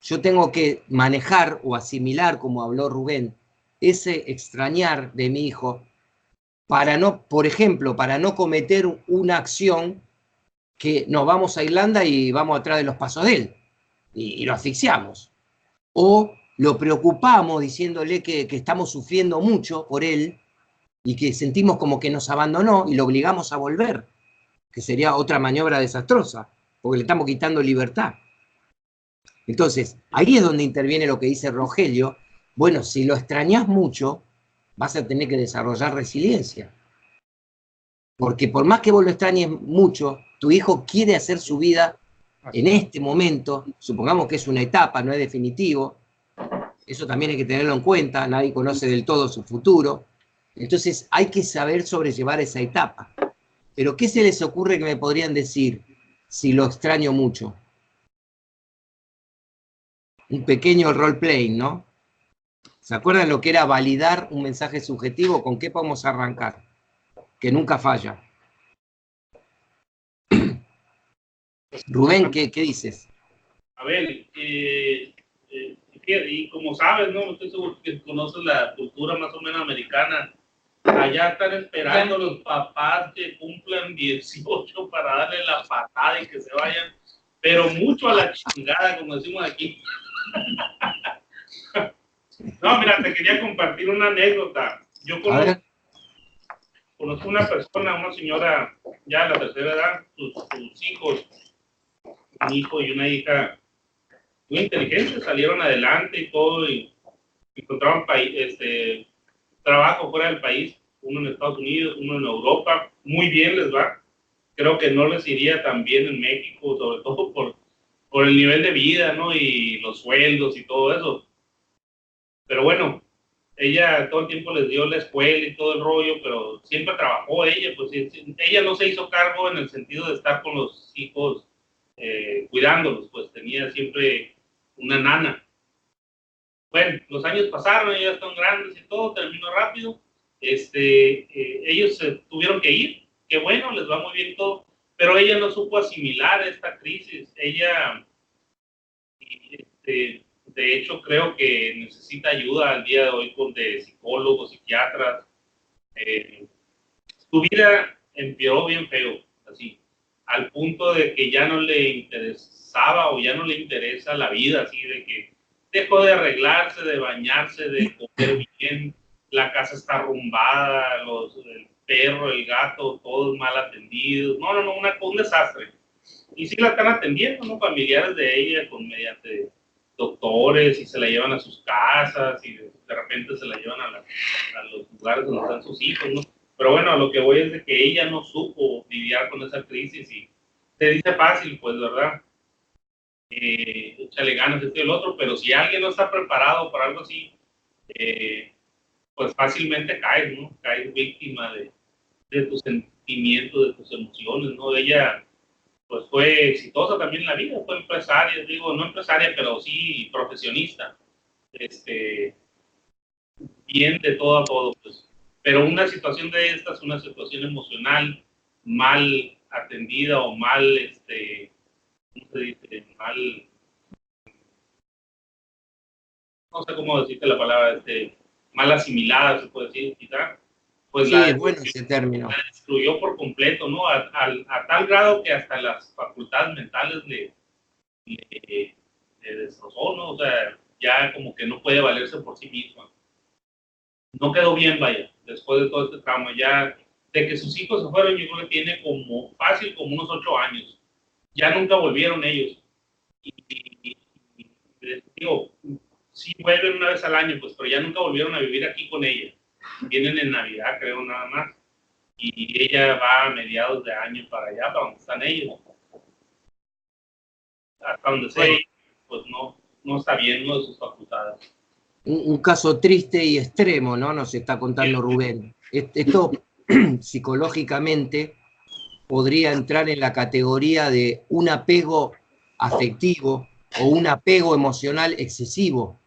yo tengo que manejar o asimilar, como habló Rubén, ese extrañar de mi hijo para no, por ejemplo, para no cometer una acción que nos vamos a Irlanda y vamos atrás de los pasos de él y lo asfixiamos. O lo preocupamos diciéndole que estamos sufriendo mucho por él y que sentimos como que nos abandonó y lo obligamos a volver, que sería otra maniobra desastrosa, porque le estamos quitando libertad. Entonces, ahí es donde interviene lo que dice Rogelio. Bueno, si lo extrañas mucho, vas a tener que desarrollar resiliencia. Porque por más que vos lo extrañes mucho, tu hijo quiere hacer su vida en este momento, supongamos que es una etapa, no es definitivo, eso también hay que tenerlo en cuenta, nadie conoce del todo su futuro, entonces hay que saber sobrellevar esa etapa. Pero ¿qué se les ocurre que me podrían decir si lo extraño mucho? Un pequeño role-playing, ¿no? ¿Se acuerdan lo que era validar un mensaje subjetivo? ¿Con qué podemos arrancar? Que nunca falla. Rubén, ¿qué dices? A ver, y como sabes, ¿no? Estoy seguro que conoces la cultura más o menos americana. Allá están esperando los papás que cumplan 18 para darle la patada y que se vayan, pero mucho a la chingada, como decimos aquí. No, mira, te quería compartir una anécdota. Yo conozco una persona, una señora ya a la tercera edad, sus hijos, un hijo y una hija muy inteligentes, salieron adelante y todo, y encontraban trabajo fuera del país, uno en Estados Unidos, uno en Europa, muy bien les va. Creo que no les iría tan bien en México, sobre todo por el nivel de vida, ¿no? Y los sueldos y todo eso. Pero bueno, ella todo el tiempo les dio la escuela y todo el rollo, pero siempre trabajó ella, pues ella no se hizo cargo en el sentido de estar con los hijos cuidándolos, pues tenía siempre una nana. Bueno, los años pasaron, ellos están grandes y todo, terminó rápido. Ellos se tuvieron que ir, que bueno, les va muy bien todo, pero ella no supo asimilar esta crisis. Ella, de hecho, creo que necesita ayuda al día de hoy de psicólogos, psiquiatras. Su vida empeoró bien feo, así, al punto de que ya no le interesaba o ya no le interesa la vida, así de que dejó de arreglarse, de bañarse, de comer bien, la casa está arrumbada, el perro, el gato, todos mal atendidos, no, un desastre. Y sí la están atendiendo, ¿no? Familiares de ella, mediante doctores, y se la llevan a sus casas, y de repente se la llevan a los lugares donde están sus hijos, ¿no? Pero bueno, a lo que voy es de que ella no supo lidiar con esa crisis, y se dice fácil, pues, ¿verdad? Échale ganas esto y el otro, pero si alguien no está preparado para algo así, pues fácilmente caes, ¿no? Caes víctima de tus sentimientos, de tus emociones, ¿no? Ella, pues fue exitosa también en la vida, fue empresaria, digo, no empresaria, pero sí profesionista, bien de todo a todo, pues. Pero una situación de estas, una situación emocional mal atendida o mal, ¿cómo se dice? Mal, no sé cómo decirte la palabra, mal asimilada, se puede decir, quizá, pues sí, es bueno ese término. La destruyó por completo, ¿no? A tal grado que hasta las facultades mentales le destrozó, ¿no? O sea, ya como que no puede valerse por sí misma. No quedó bien, vaya, después de todo este trauma, ya de que sus hijos se fueron, yo creo que tiene como fácil como unos 8 años. Ya nunca volvieron ellos. Y digo, sí vuelven una vez al año, pues, pero ya nunca volvieron a vivir aquí con ella. Vienen en Navidad, creo, nada más. Y ella va a mediados de año para allá, para donde están ellos. Hasta donde sea, pues no está bien, no de sus facultades. Un caso triste y extremo, ¿no? Nos está contando Rubén. Esto psicológicamente podría entrar en la categoría de un apego afectivo o un apego emocional excesivo,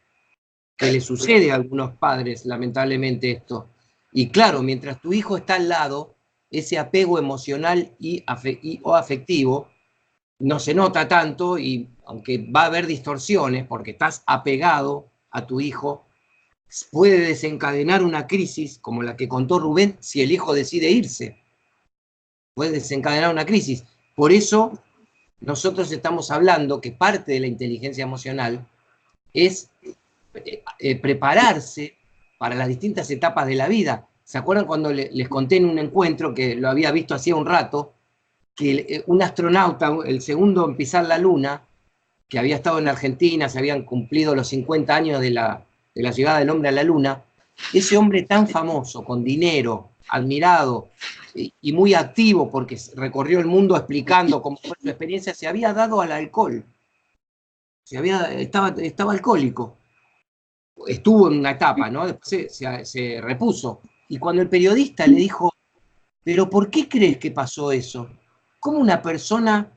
que le sucede a algunos padres, lamentablemente esto. Y claro, mientras tu hijo está al lado, ese apego emocional o afectivo no se nota tanto y aunque va a haber distorsiones, porque estás apegado a tu hijo, puede desencadenar una crisis como la que contó Rubén si el hijo decide irse. Puede desencadenar una crisis. Por eso nosotros estamos hablando que parte de la inteligencia emocional es prepararse para las distintas etapas de la vida. ¿Se acuerdan cuando les conté en un encuentro, que lo había visto hacía un rato, que un astronauta, el segundo en pisar la Luna, que había estado en Argentina, se habían cumplido los 50 años de la llegada del hombre a la Luna, ese hombre tan famoso, con dinero, admirado y muy activo porque recorrió el mundo explicando cómo fue su experiencia, se había dado al alcohol. Estaba alcohólico. Estuvo en una etapa, ¿no? Después se repuso. Y cuando el periodista le dijo, ¿pero por qué crees que pasó eso? ¿Cómo una persona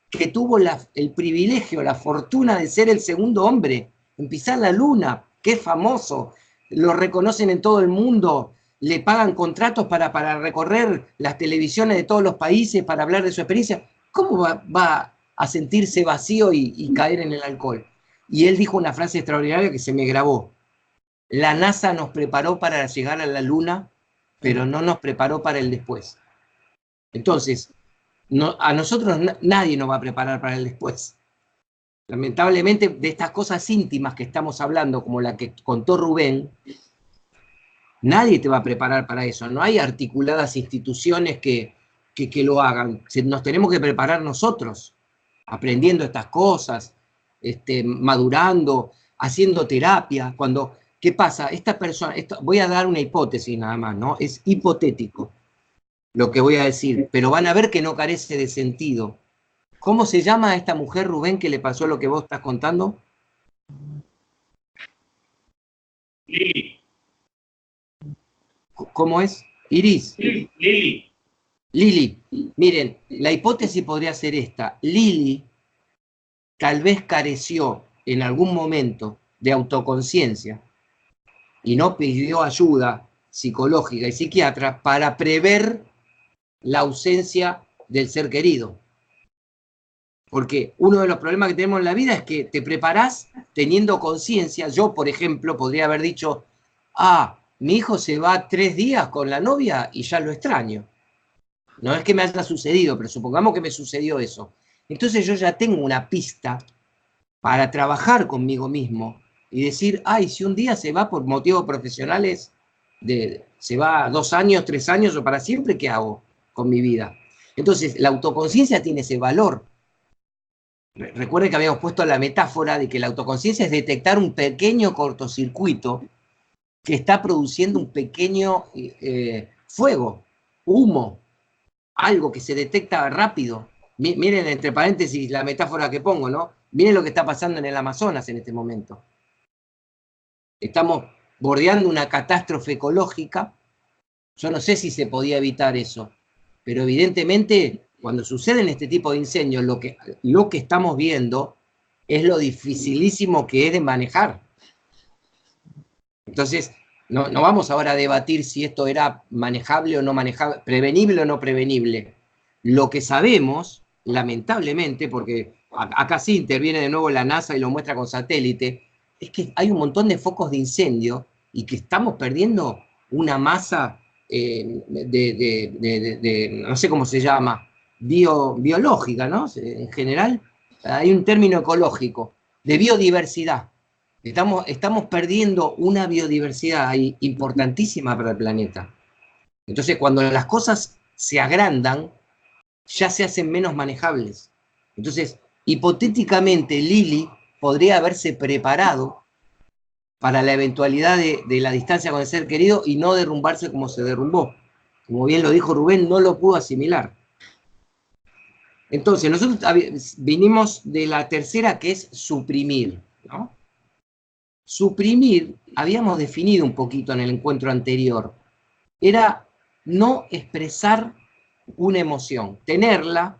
que tuvo el privilegio, la fortuna de ser el segundo hombre en pisar la Luna, que es famoso, lo reconocen en todo el mundo, le pagan contratos para recorrer las televisiones de todos los países, para hablar de su experiencia, ¿cómo va a sentirse vacío y caer en el alcohol? Y él dijo una frase extraordinaria que se me grabó: la NASA nos preparó para llegar a la Luna, pero no nos preparó para el después. Entonces, a nosotros nadie nos va a preparar para el después. Lamentablemente, de estas cosas íntimas que estamos hablando, como la que contó Rubén, nadie te va a preparar para eso. No hay articuladas instituciones que lo hagan. Nos tenemos que preparar nosotros, aprendiendo estas cosas, madurando, haciendo terapia. ¿Qué pasa? Esta persona, voy a dar una hipótesis nada más, ¿no? Es hipotético lo que voy a decir, pero van a ver que no carece de sentido. ¿Cómo se llama a esta mujer, Rubén, que le pasó lo que vos estás contando? Lili. ¿Cómo es? Iris. Lili. Lili. Miren, la hipótesis podría ser esta. Lili tal vez careció en algún momento de autoconciencia y no pidió ayuda psicológica y psiquiatra para prever la ausencia del ser querido. Porque uno de los problemas que tenemos en la vida es que te preparás teniendo conciencia. Yo, por ejemplo, podría haber dicho, mi hijo se va 3 días con la novia y ya lo extraño. No es que me haya sucedido, pero supongamos que me sucedió eso. Entonces yo ya tengo una pista para trabajar conmigo mismo y decir, si un día se va por motivos profesionales, se va 2 años, 3 años o para siempre, ¿qué hago con mi vida? Entonces, la autoconciencia tiene ese valor. Recuerden que habíamos puesto la metáfora de que la autoconciencia es detectar un pequeño cortocircuito que está produciendo un pequeño fuego, humo, algo que se detecta rápido. Miren, entre paréntesis, la metáfora que pongo, ¿no? Miren lo que está pasando en el Amazonas en este momento. Estamos bordeando una catástrofe ecológica. Yo no sé si se podía evitar eso, pero evidentemente cuando suceden este tipo de incendios, lo que estamos viendo es lo dificilísimo que es de manejar. Entonces, no vamos ahora a debatir si esto era manejable o no manejable, prevenible o no prevenible. Lo que sabemos, lamentablemente, porque acá sí interviene de nuevo la NASA y lo muestra con satélite, es que hay un montón de focos de incendio y que estamos perdiendo una masa no sé cómo se llama, biológica, ¿no? En general, hay un término ecológico, de biodiversidad. Estamos perdiendo una biodiversidad ahí importantísima para el planeta. Entonces, cuando las cosas se agrandan, ya se hacen menos manejables. Entonces, hipotéticamente, Lili podría haberse preparado para la eventualidad de la distancia con el ser querido y no derrumbarse como se derrumbó. Como bien lo dijo Rubén, no lo pudo asimilar. Entonces, nosotros vinimos de la tercera, que es suprimir, ¿no? Suprimir, habíamos definido un poquito en el encuentro anterior, era no expresar una emoción, tenerla,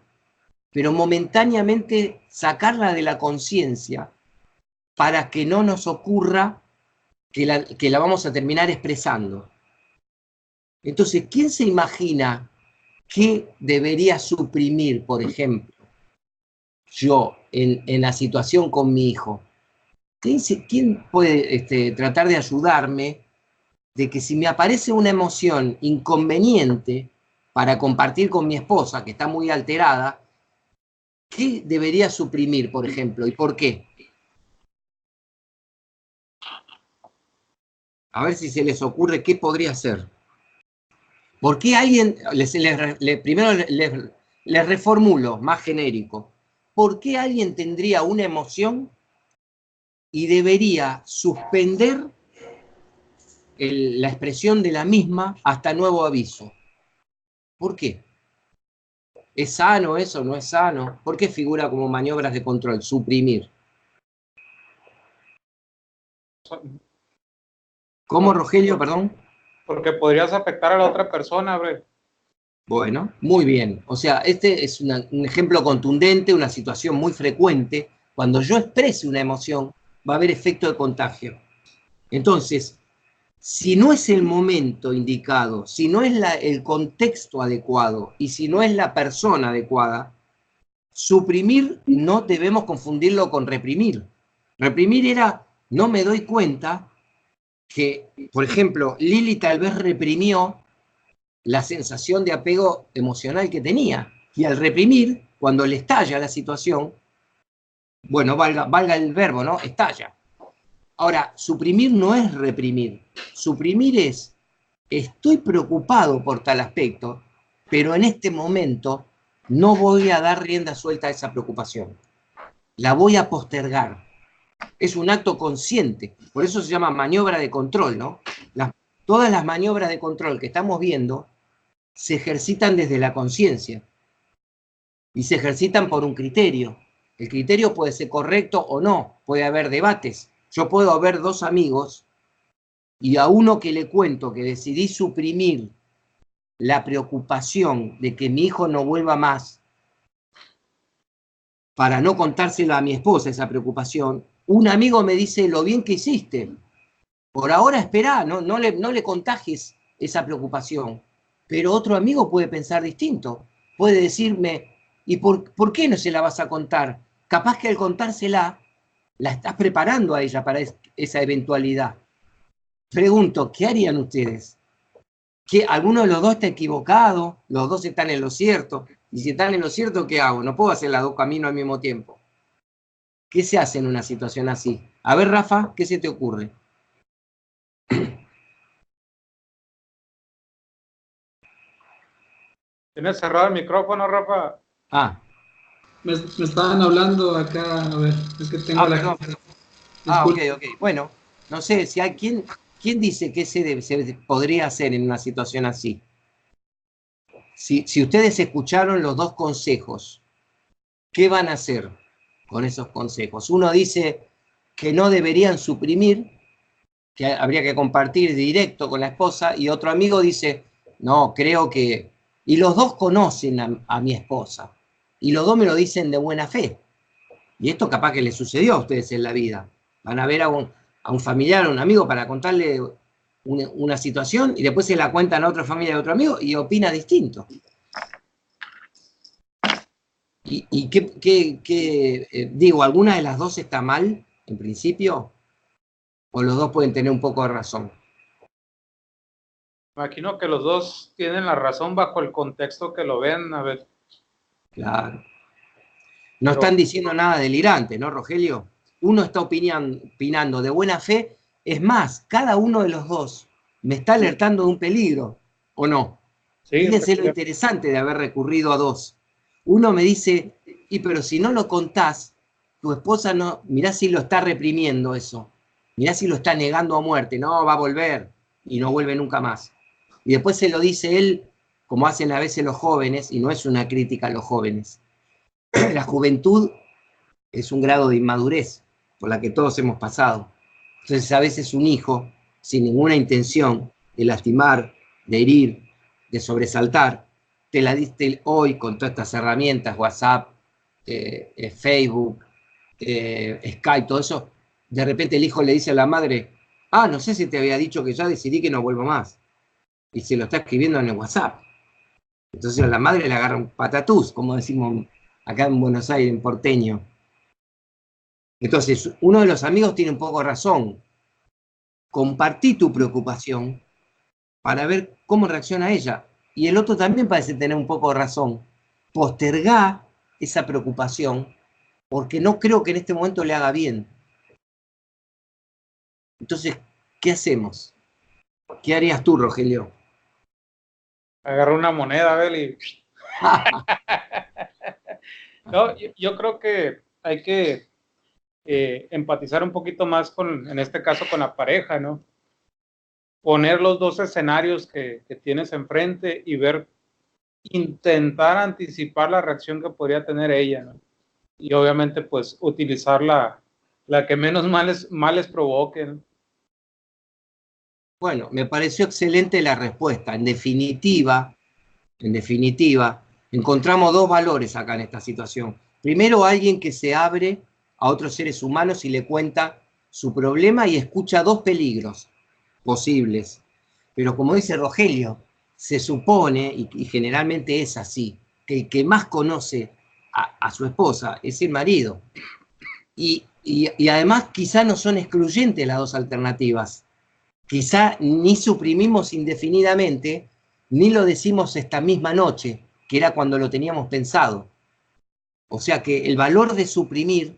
pero momentáneamente sacarla de la conciencia para que no nos ocurra que la vamos a terminar expresando. Entonces, ¿quién se imagina qué debería suprimir, por ejemplo, yo en la situación con mi hijo. ¿Quién puede tratar de ayudarme de que si me aparece una emoción inconveniente para compartir con mi esposa, que está muy alterada, qué debería suprimir, por ejemplo, y por qué? A ver si se les ocurre qué podría ser. ¿Por qué alguien, primero les reformulo, más genérico, ¿por qué alguien tendría una emoción y debería suspender la expresión de la misma hasta nuevo aviso? ¿Por qué? ¿Es sano eso? ¿No es sano? ¿Por qué figura como maniobras de control? Suprimir. ¿Cómo, Rogelio? Perdón. Porque podrías afectar a la otra persona, bre. Bueno, muy bien. O sea, este es un ejemplo contundente, una situación muy frecuente. Cuando yo exprese una emoción, va a haber efecto de contagio. Entonces, si no es el momento indicado, si no es el contexto adecuado y si no es la persona adecuada, suprimir no debemos confundirlo con reprimir. Reprimir era, no me doy cuenta que, por ejemplo, Lili tal vez reprimió la sensación de apego emocional que tenía. Y al reprimir, cuando le estalla la situación, bueno, valga el verbo, ¿no? Estalla. Ahora, suprimir no es reprimir. Suprimir es, estoy preocupado por tal aspecto, pero en este momento no voy a dar rienda suelta a esa preocupación. La voy a postergar. Es un acto consciente. Por eso se llama maniobra de control, ¿no? Todas las maniobras de control que estamos viendo se ejercitan desde la conciencia y se ejercitan por un criterio. El criterio puede ser correcto o no, puede haber debates. Yo puedo haber dos amigos y a uno que le cuento que decidí suprimir la preocupación de que mi hijo no vuelva más para no contárselo a mi esposa esa preocupación, un amigo me dice lo bien que hiciste. Por ahora esperá, no le contagies esa preocupación. Pero otro amigo puede pensar distinto. Puede decirme, ¿y por qué no se la vas a contar? Capaz que al contársela, la estás preparando a ella para esa eventualidad. Pregunto, ¿qué harían ustedes? ¿Que alguno de los dos está equivocado? ¿Los dos están en lo cierto? Y si están en lo cierto, ¿qué hago? No puedo hacer los dos caminos al mismo tiempo. ¿Qué se hace en una situación así? A ver, Rafa, ¿qué se te ocurre? ¿Tienes cerrado el micrófono, Rafa? Ah. Me estaban hablando acá, a ver, es que tengo la... Perdón. Ok. Bueno, no sé, si hay ¿quién dice que se podría hacer en una situación así? Si ustedes escucharon los dos consejos, ¿qué van a hacer con esos consejos? Uno dice que no deberían suprimir, que habría que compartir directo con la esposa, y otro amigo dice, no, creo que... Y los dos conocen a mi esposa, y los dos me lo dicen de buena fe. Y esto capaz que les sucedió a ustedes en la vida. Van a ver a un familiar, a un amigo para contarle una situación y después se la cuentan a otra familia de otro amigo y opina distinto. ¿Y digo, alguna de las dos está mal en principio? ¿O los dos pueden tener un poco de razón? Imagino que los dos tienen la razón bajo el contexto que lo ven, a ver. Claro. No están diciendo nada delirante, ¿no, Rogelio? Uno está opinando de buena fe. Es más, cada uno de los dos me está alertando de un peligro, ¿o no? Sí, fíjense lo interesante de haber recurrido a dos. Uno me dice, pero si no lo contás, tu esposa no, mirá si lo está reprimiendo eso. Mirá si lo está negando a muerte. No, va a volver y no vuelve nunca más. Y después se lo dice él, como hacen a veces los jóvenes, y no es una crítica a los jóvenes. La juventud es un grado de inmadurez por la que todos hemos pasado. Entonces a veces un hijo, sin ninguna intención de lastimar, de herir, de sobresaltar, te la diste hoy con todas estas herramientas, WhatsApp, Facebook, Skype, todo eso. De repente el hijo le dice a la madre, no sé si te había dicho que ya decidí que no vuelvo más. Y se lo está escribiendo en el WhatsApp. Entonces a la madre le agarra un patatús, como decimos acá en Buenos Aires, en porteño. Entonces, uno de los amigos tiene un poco de razón. Compartí tu preocupación para ver cómo reacciona ella. Y el otro también parece tener un poco de razón. Postergá esa preocupación porque no creo que en este momento le haga bien. Entonces, ¿qué hacemos? ¿Qué harías tú, Rogelio? Agarró una moneda, Beli. No, yo creo que hay que empatizar un poquito más en este caso, con la pareja, ¿no? Poner los dos escenarios que tienes enfrente y intentar anticipar la reacción que podría tener ella, ¿no? Y obviamente, pues, utilizar la que menos males provoque, ¿no? Bueno, me pareció excelente la respuesta. En definitiva, encontramos dos valores acá en esta situación. Primero, alguien que se abre a otros seres humanos y le cuenta su problema y escucha dos peligros posibles. Pero como dice Rogelio, se supone, y generalmente es así, que el que más conoce a su esposa es el marido. Y además quizá no son excluyentes las dos alternativas. Quizá ni suprimimos indefinidamente, ni lo decimos esta misma noche, que era cuando lo teníamos pensado. O sea que el valor de suprimir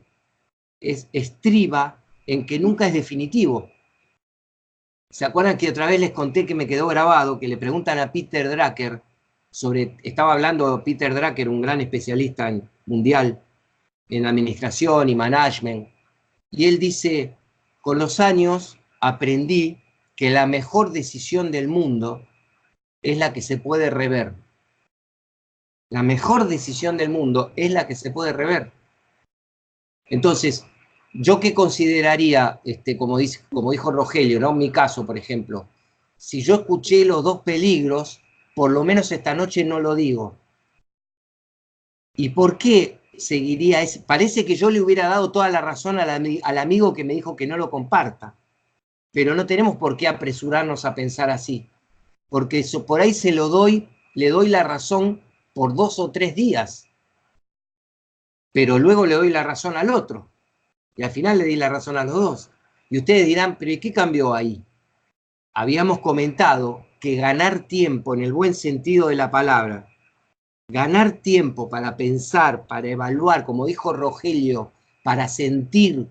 estriba en que nunca es definitivo. ¿Se acuerdan que otra vez les conté que me quedó grabado, que le preguntan a Peter Drucker estaba hablando Peter Drucker, un gran especialista mundial en administración y management, y él dice, con los años aprendí que la mejor decisión del mundo es la que se puede rever. La mejor decisión del mundo es la que se puede rever. Entonces, ¿yo qué consideraría, como dijo Rogelio, ¿no? En mi caso, por ejemplo, si yo escuché los dos peligros, por lo menos esta noche no lo digo. ¿Y por qué seguiría ese? Parece que yo le hubiera dado toda la razón al amigo que me dijo que no lo comparta, pero no tenemos por qué apresurarnos a pensar así, porque por ahí le doy la razón por 2 o 3 días, pero luego le doy la razón al otro, y al final le di la razón a los dos. Y ustedes dirán, pero ¿y qué cambió ahí? Habíamos comentado que ganar tiempo en el buen sentido de la palabra, ganar tiempo para pensar, para evaluar, como dijo Rogelio, para sentir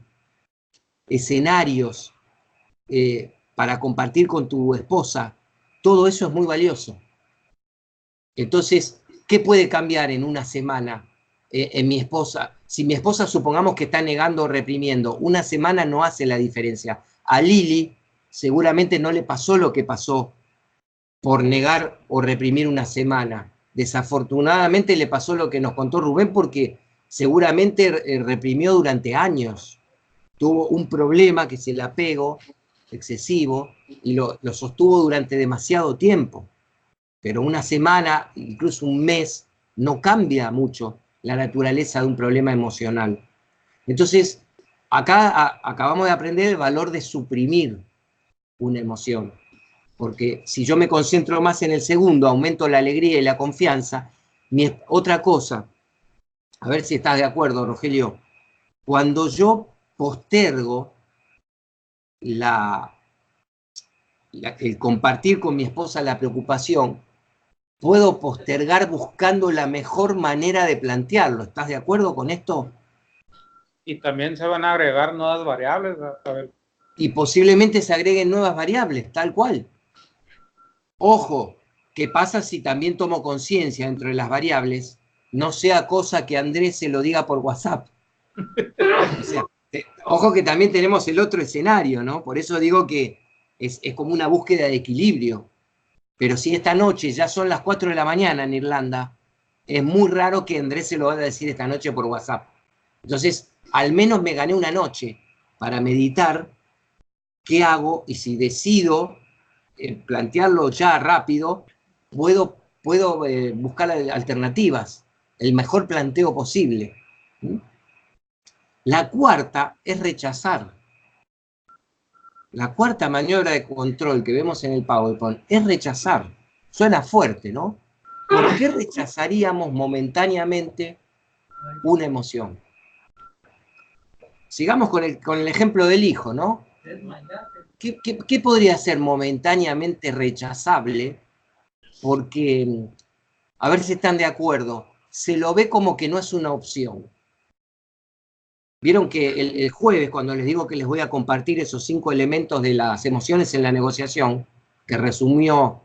escenarios, para compartir con tu esposa, todo eso es muy valioso. Entonces, ¿qué puede cambiar en una semana en mi esposa? Si mi esposa supongamos que está negando o reprimiendo, una semana no hace la diferencia. A Lili seguramente no le pasó lo que pasó por negar o reprimir una semana. Desafortunadamente le pasó lo que nos contó Rubén, porque seguramente reprimió durante años. Tuvo un problema, que es el apego excesivo, y lo sostuvo durante demasiado tiempo. Pero una semana, incluso un mes, no cambia mucho la naturaleza de un problema emocional. Entonces, acá acabamos de aprender el valor de suprimir una emoción. Porque si yo me concentro más en el segundo, aumento la alegría y la confianza. Otra cosa, a ver si estás de acuerdo, Rogelio, cuando yo postergo el compartir con mi esposa la preocupación, puedo postergar buscando la mejor manera de plantearlo. ¿Estás de acuerdo con esto? Y también se van a agregar nuevas variables. A ver. Y posiblemente se agreguen nuevas variables, tal cual. Ojo, ¿qué pasa si también tomo conciencia entre las variables? No sea cosa que Andrés se lo diga por WhatsApp. O sea, ojo que también tenemos el otro escenario, ¿no? Por eso digo que es como una búsqueda de equilibrio. Pero si esta noche ya son las 4 de la mañana en Irlanda, es muy raro que Andrés se lo vaya a decir esta noche por WhatsApp. Entonces, al menos me gané una noche para meditar qué hago, y si decido plantearlo ya rápido, puedo buscar alternativas, el mejor planteo posible. La cuarta es rechazar. La cuarta maniobra de control que vemos en el PowerPoint es rechazar. Suena fuerte, ¿no? ¿Por qué rechazaríamos momentáneamente una emoción? sigamos con el ejemplo del hijo, ¿no? ¿Qué podría ser momentáneamente rechazable? Porque, a ver si están de acuerdo, se lo ve como que no es una opción. Vieron que el jueves, cuando les digo que les voy a compartir esos 5 elementos de las emociones en la negociación, que resumió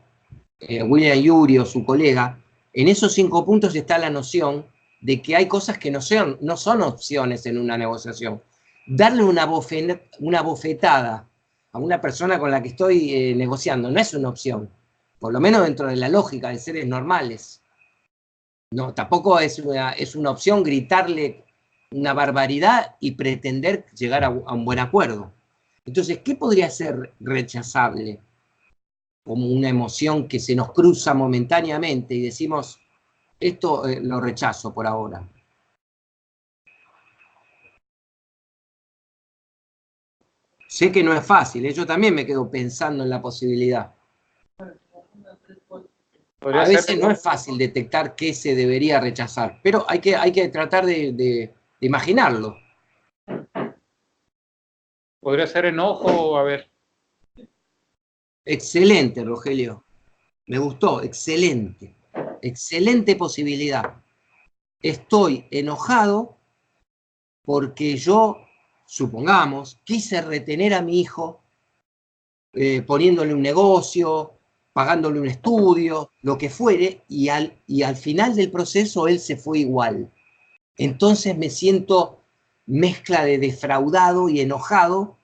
William Ury, su colega, en esos 5 puntos está la noción de que hay cosas que no son opciones en una negociación. Darle una bofetada a una persona con la que estoy negociando no es una opción, por lo menos dentro de la lógica de seres normales. No, tampoco es una opción gritarle una barbaridad y pretender llegar a un buen acuerdo. Entonces, ¿qué podría ser rechazable? Como una emoción que se nos cruza momentáneamente y decimos, esto lo rechazo por ahora. Sé que no es fácil, yo también me quedo pensando en la posibilidad. A veces no es fácil detectar qué se debería rechazar, pero hay que tratar de imaginarlo. Podría ser enojo, a ver. Excelente, Rogelio. Me gustó, excelente. Excelente posibilidad. Estoy enojado porque yo, supongamos, quise retener a mi hijo poniéndole un negocio, pagándole un estudio, lo que fuere, y al final del proceso él se fue igual. Entonces me siento mezcla de defraudado y enojado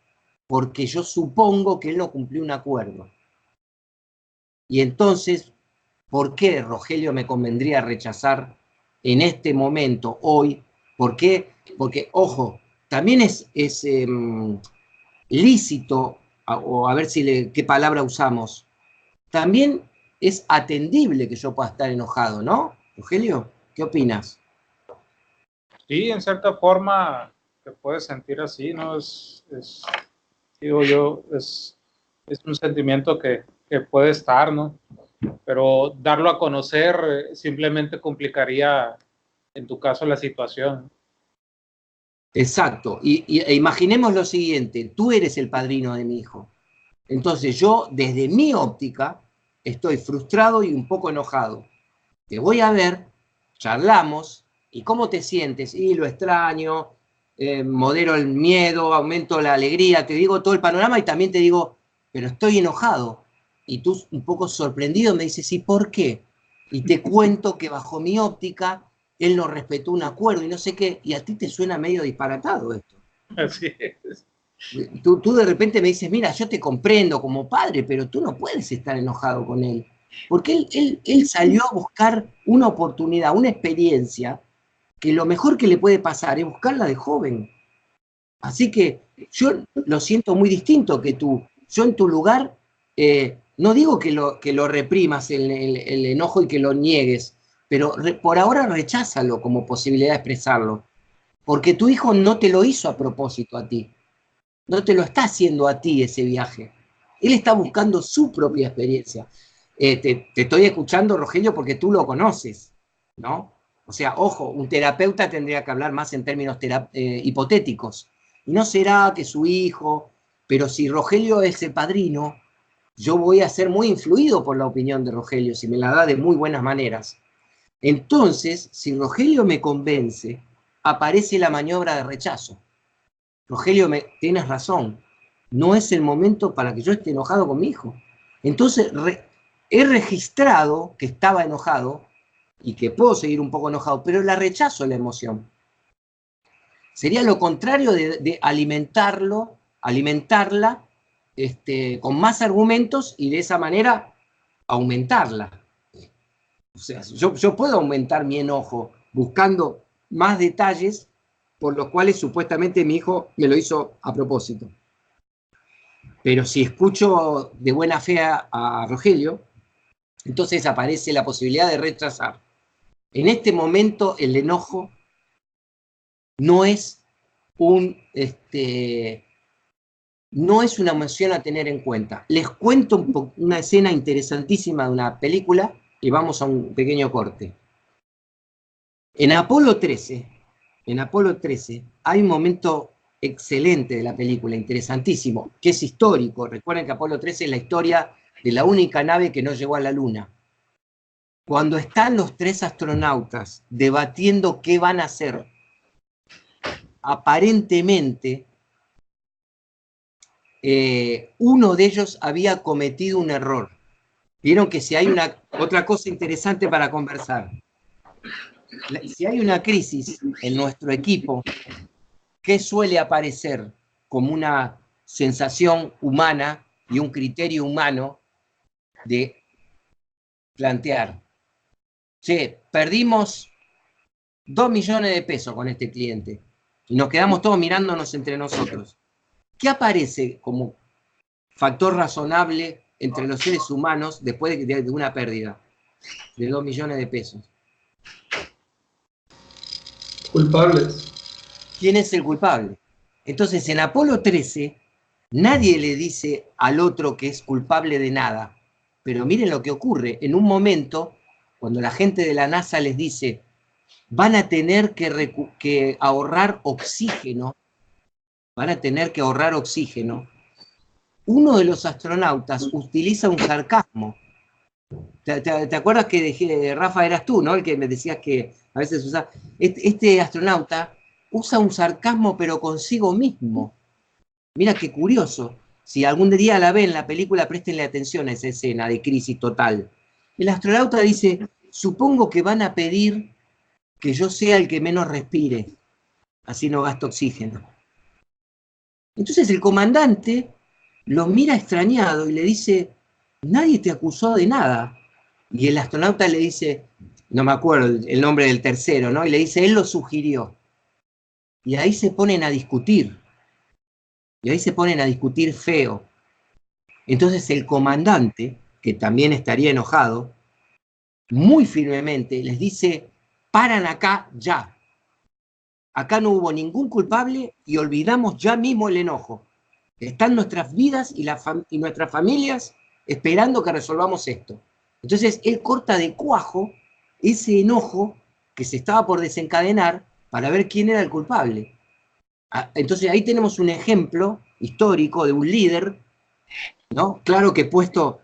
porque yo supongo que él no cumplió un acuerdo. Y entonces, ¿por qué, Rogelio, me convendría rechazar en este momento, hoy? ¿Por qué? Porque, ojo, también es lícito, o a ver qué palabra usamos, también es atendible que yo pueda estar enojado, ¿no? Rogelio, ¿qué opinas? Sí, en cierta forma te puedes sentir así, ¿no? Digo yo, es un sentimiento que puede estar, ¿no? Pero darlo a conocer simplemente complicaría, en tu caso, la situación. Exacto. E imaginemos lo siguiente, tú eres el padrino de mi hijo. Entonces yo, desde mi óptica, estoy frustrado y un poco enojado. Te voy a ver, charlamos, ¿y cómo te sientes? Y lo extraño, modero el miedo, aumento la alegría, te digo todo el panorama y también te digo, pero estoy enojado. Y tú, un poco sorprendido, me dices, ¿y por qué? Y te cuento que bajo mi óptica, él no respetó un acuerdo y no sé qué, y a ti te suena medio disparatado esto. Así es. Tú de repente me dices, mira, yo te comprendo como padre, pero tú no puedes estar enojado con él. Porque él salió a buscar una oportunidad, una experiencia, que lo mejor que le puede pasar es buscarla de joven. Así que yo lo siento muy distinto que tú. Yo en tu lugar, no digo que lo reprimas el enojo y que lo niegues, pero por ahora recházalo como posibilidad de expresarlo. Porque tu hijo no te lo hizo a propósito a ti. No te lo está haciendo a ti ese viaje. Él está buscando su propia experiencia. Te estoy escuchando, Rogelio, porque tú lo conoces, ¿no? O sea, ojo, un terapeuta tendría que hablar más en términos hipotéticos. Y no será que su hijo, pero si Rogelio es el padrino, yo voy a ser muy influido por la opinión de Rogelio, si me la da de muy buenas maneras. Entonces, si Rogelio me convence, aparece la maniobra de rechazo. Rogelio, tienes razón, no es el momento para que yo esté enojado con mi hijo. Entonces, he registrado que estaba enojado y que puedo seguir un poco enojado, pero la rechazo la emoción. Sería lo contrario de alimentarla con más argumentos y de esa manera aumentarla. O sea, yo puedo aumentar mi enojo buscando más detalles por los cuales supuestamente mi hijo me lo hizo a propósito. Pero si escucho de buena fe a Rogelio, entonces aparece la posibilidad de rechazar. En este momento el enojo no es no es una emoción a tener en cuenta. Les cuento una escena interesantísima de una película y vamos a un pequeño corte. En Apolo 13 hay un momento excelente de la película, interesantísimo, que es histórico. Recuerden que Apolo 13 es la historia de la única nave que no llegó a la Luna. Cuando están los 3 astronautas debatiendo qué van a hacer, aparentemente uno de ellos había cometido un error. Vieron que si hay otra cosa interesante para conversar, si hay una crisis en nuestro equipo, ¿qué suele aparecer como una sensación humana y un criterio humano de plantear? Che, perdimos 2 millones de pesos con este cliente y nos quedamos todos mirándonos entre nosotros. ¿Qué aparece como factor razonable entre los seres humanos después de una pérdida de 2 millones de pesos? Culpables. ¿Quién es el culpable? Entonces, en Apolo 13, nadie le dice al otro que es culpable de nada. Pero miren lo que ocurre. En un momento, cuando la gente de la NASA les dice, van a tener que ahorrar oxígeno, uno de los astronautas utiliza un sarcasmo. ¿Te acuerdas que Rafa eras tú, ¿no? El que me decías que a veces usa. Este astronauta usa un sarcasmo, pero consigo mismo. Mira qué curioso. Si algún día la ven en la película, préstenle atención a esa escena de crisis total. El astronauta dice: supongo que van a pedir que yo sea el que menos respire, así no gasto oxígeno. Entonces el comandante lo mira extrañado y le dice: nadie te acusó de nada. Y el astronauta le dice, no me acuerdo el nombre del tercero, ¿no? Y le dice, él lo sugirió. Y ahí se ponen a discutir. Y ahí se ponen a discutir feo. Entonces el comandante, que también estaría enojado, muy firmemente les dice, paran acá ya. Acá no hubo ningún culpable y olvidamos ya mismo el enojo. Están nuestras vidas y nuestras familias esperando que resolvamos esto. Entonces él corta de cuajo ese enojo que se estaba por desencadenar para ver quién era el culpable. Entonces ahí tenemos un ejemplo histórico de un líder, ¿no? Claro que puesto,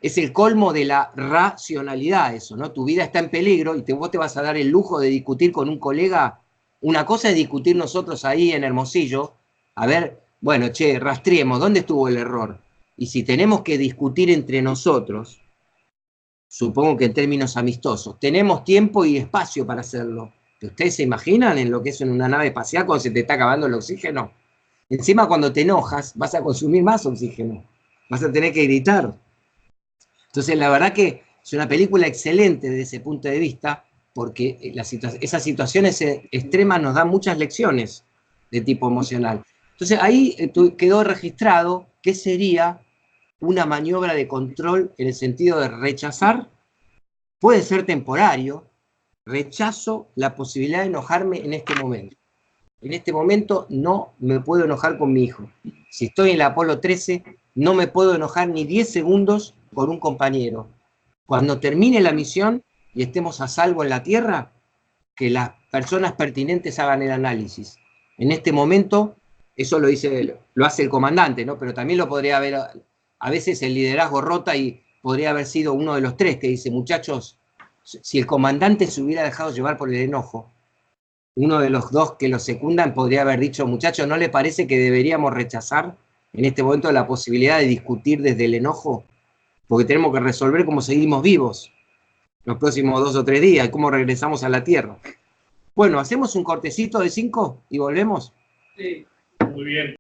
es el colmo de la racionalidad eso, ¿no? Tu vida está en peligro y vos te vas a dar el lujo de discutir con un colega. Una cosa es discutir nosotros ahí en Hermosillo, a ver, bueno, che, rastreemos, ¿dónde estuvo el error? Y si tenemos que discutir entre nosotros, supongo que en términos amistosos, tenemos tiempo y espacio para hacerlo. ¿Ustedes se imaginan en lo que es en una nave espacial cuando se te está acabando el oxígeno? Encima cuando te enojas vas a consumir más oxígeno, vas a tener que gritar. Entonces la verdad que es una película excelente desde ese punto de vista, porque esas situaciones extremas nos dan muchas lecciones de tipo emocional. Entonces ahí quedó registrado qué sería una maniobra de control en el sentido de rechazar, puede ser temporario, rechazo la posibilidad de enojarme en este momento. En este momento no me puedo enojar con mi hijo. Si estoy en la Apolo 13, no me puedo enojar ni 10 segundos con un compañero. Cuando termine la misión y estemos a salvo en la Tierra, que las personas pertinentes hagan el análisis. En este momento, eso lo hace el comandante, ¿no? Pero también lo podría haber, a veces el liderazgo rota y podría haber sido uno de los 3 que dice, muchachos, si el comandante se hubiera dejado llevar por el enojo, uno de los 2 que lo secundan podría haber dicho, muchachos, ¿no le parece que deberíamos rechazar en este momento la posibilidad de discutir desde el enojo? Porque tenemos que resolver cómo seguimos vivos los próximos 2 o 3 días, cómo regresamos a la Tierra. Bueno, ¿hacemos un cortecito de 5 y volvemos? Sí. Muy bien.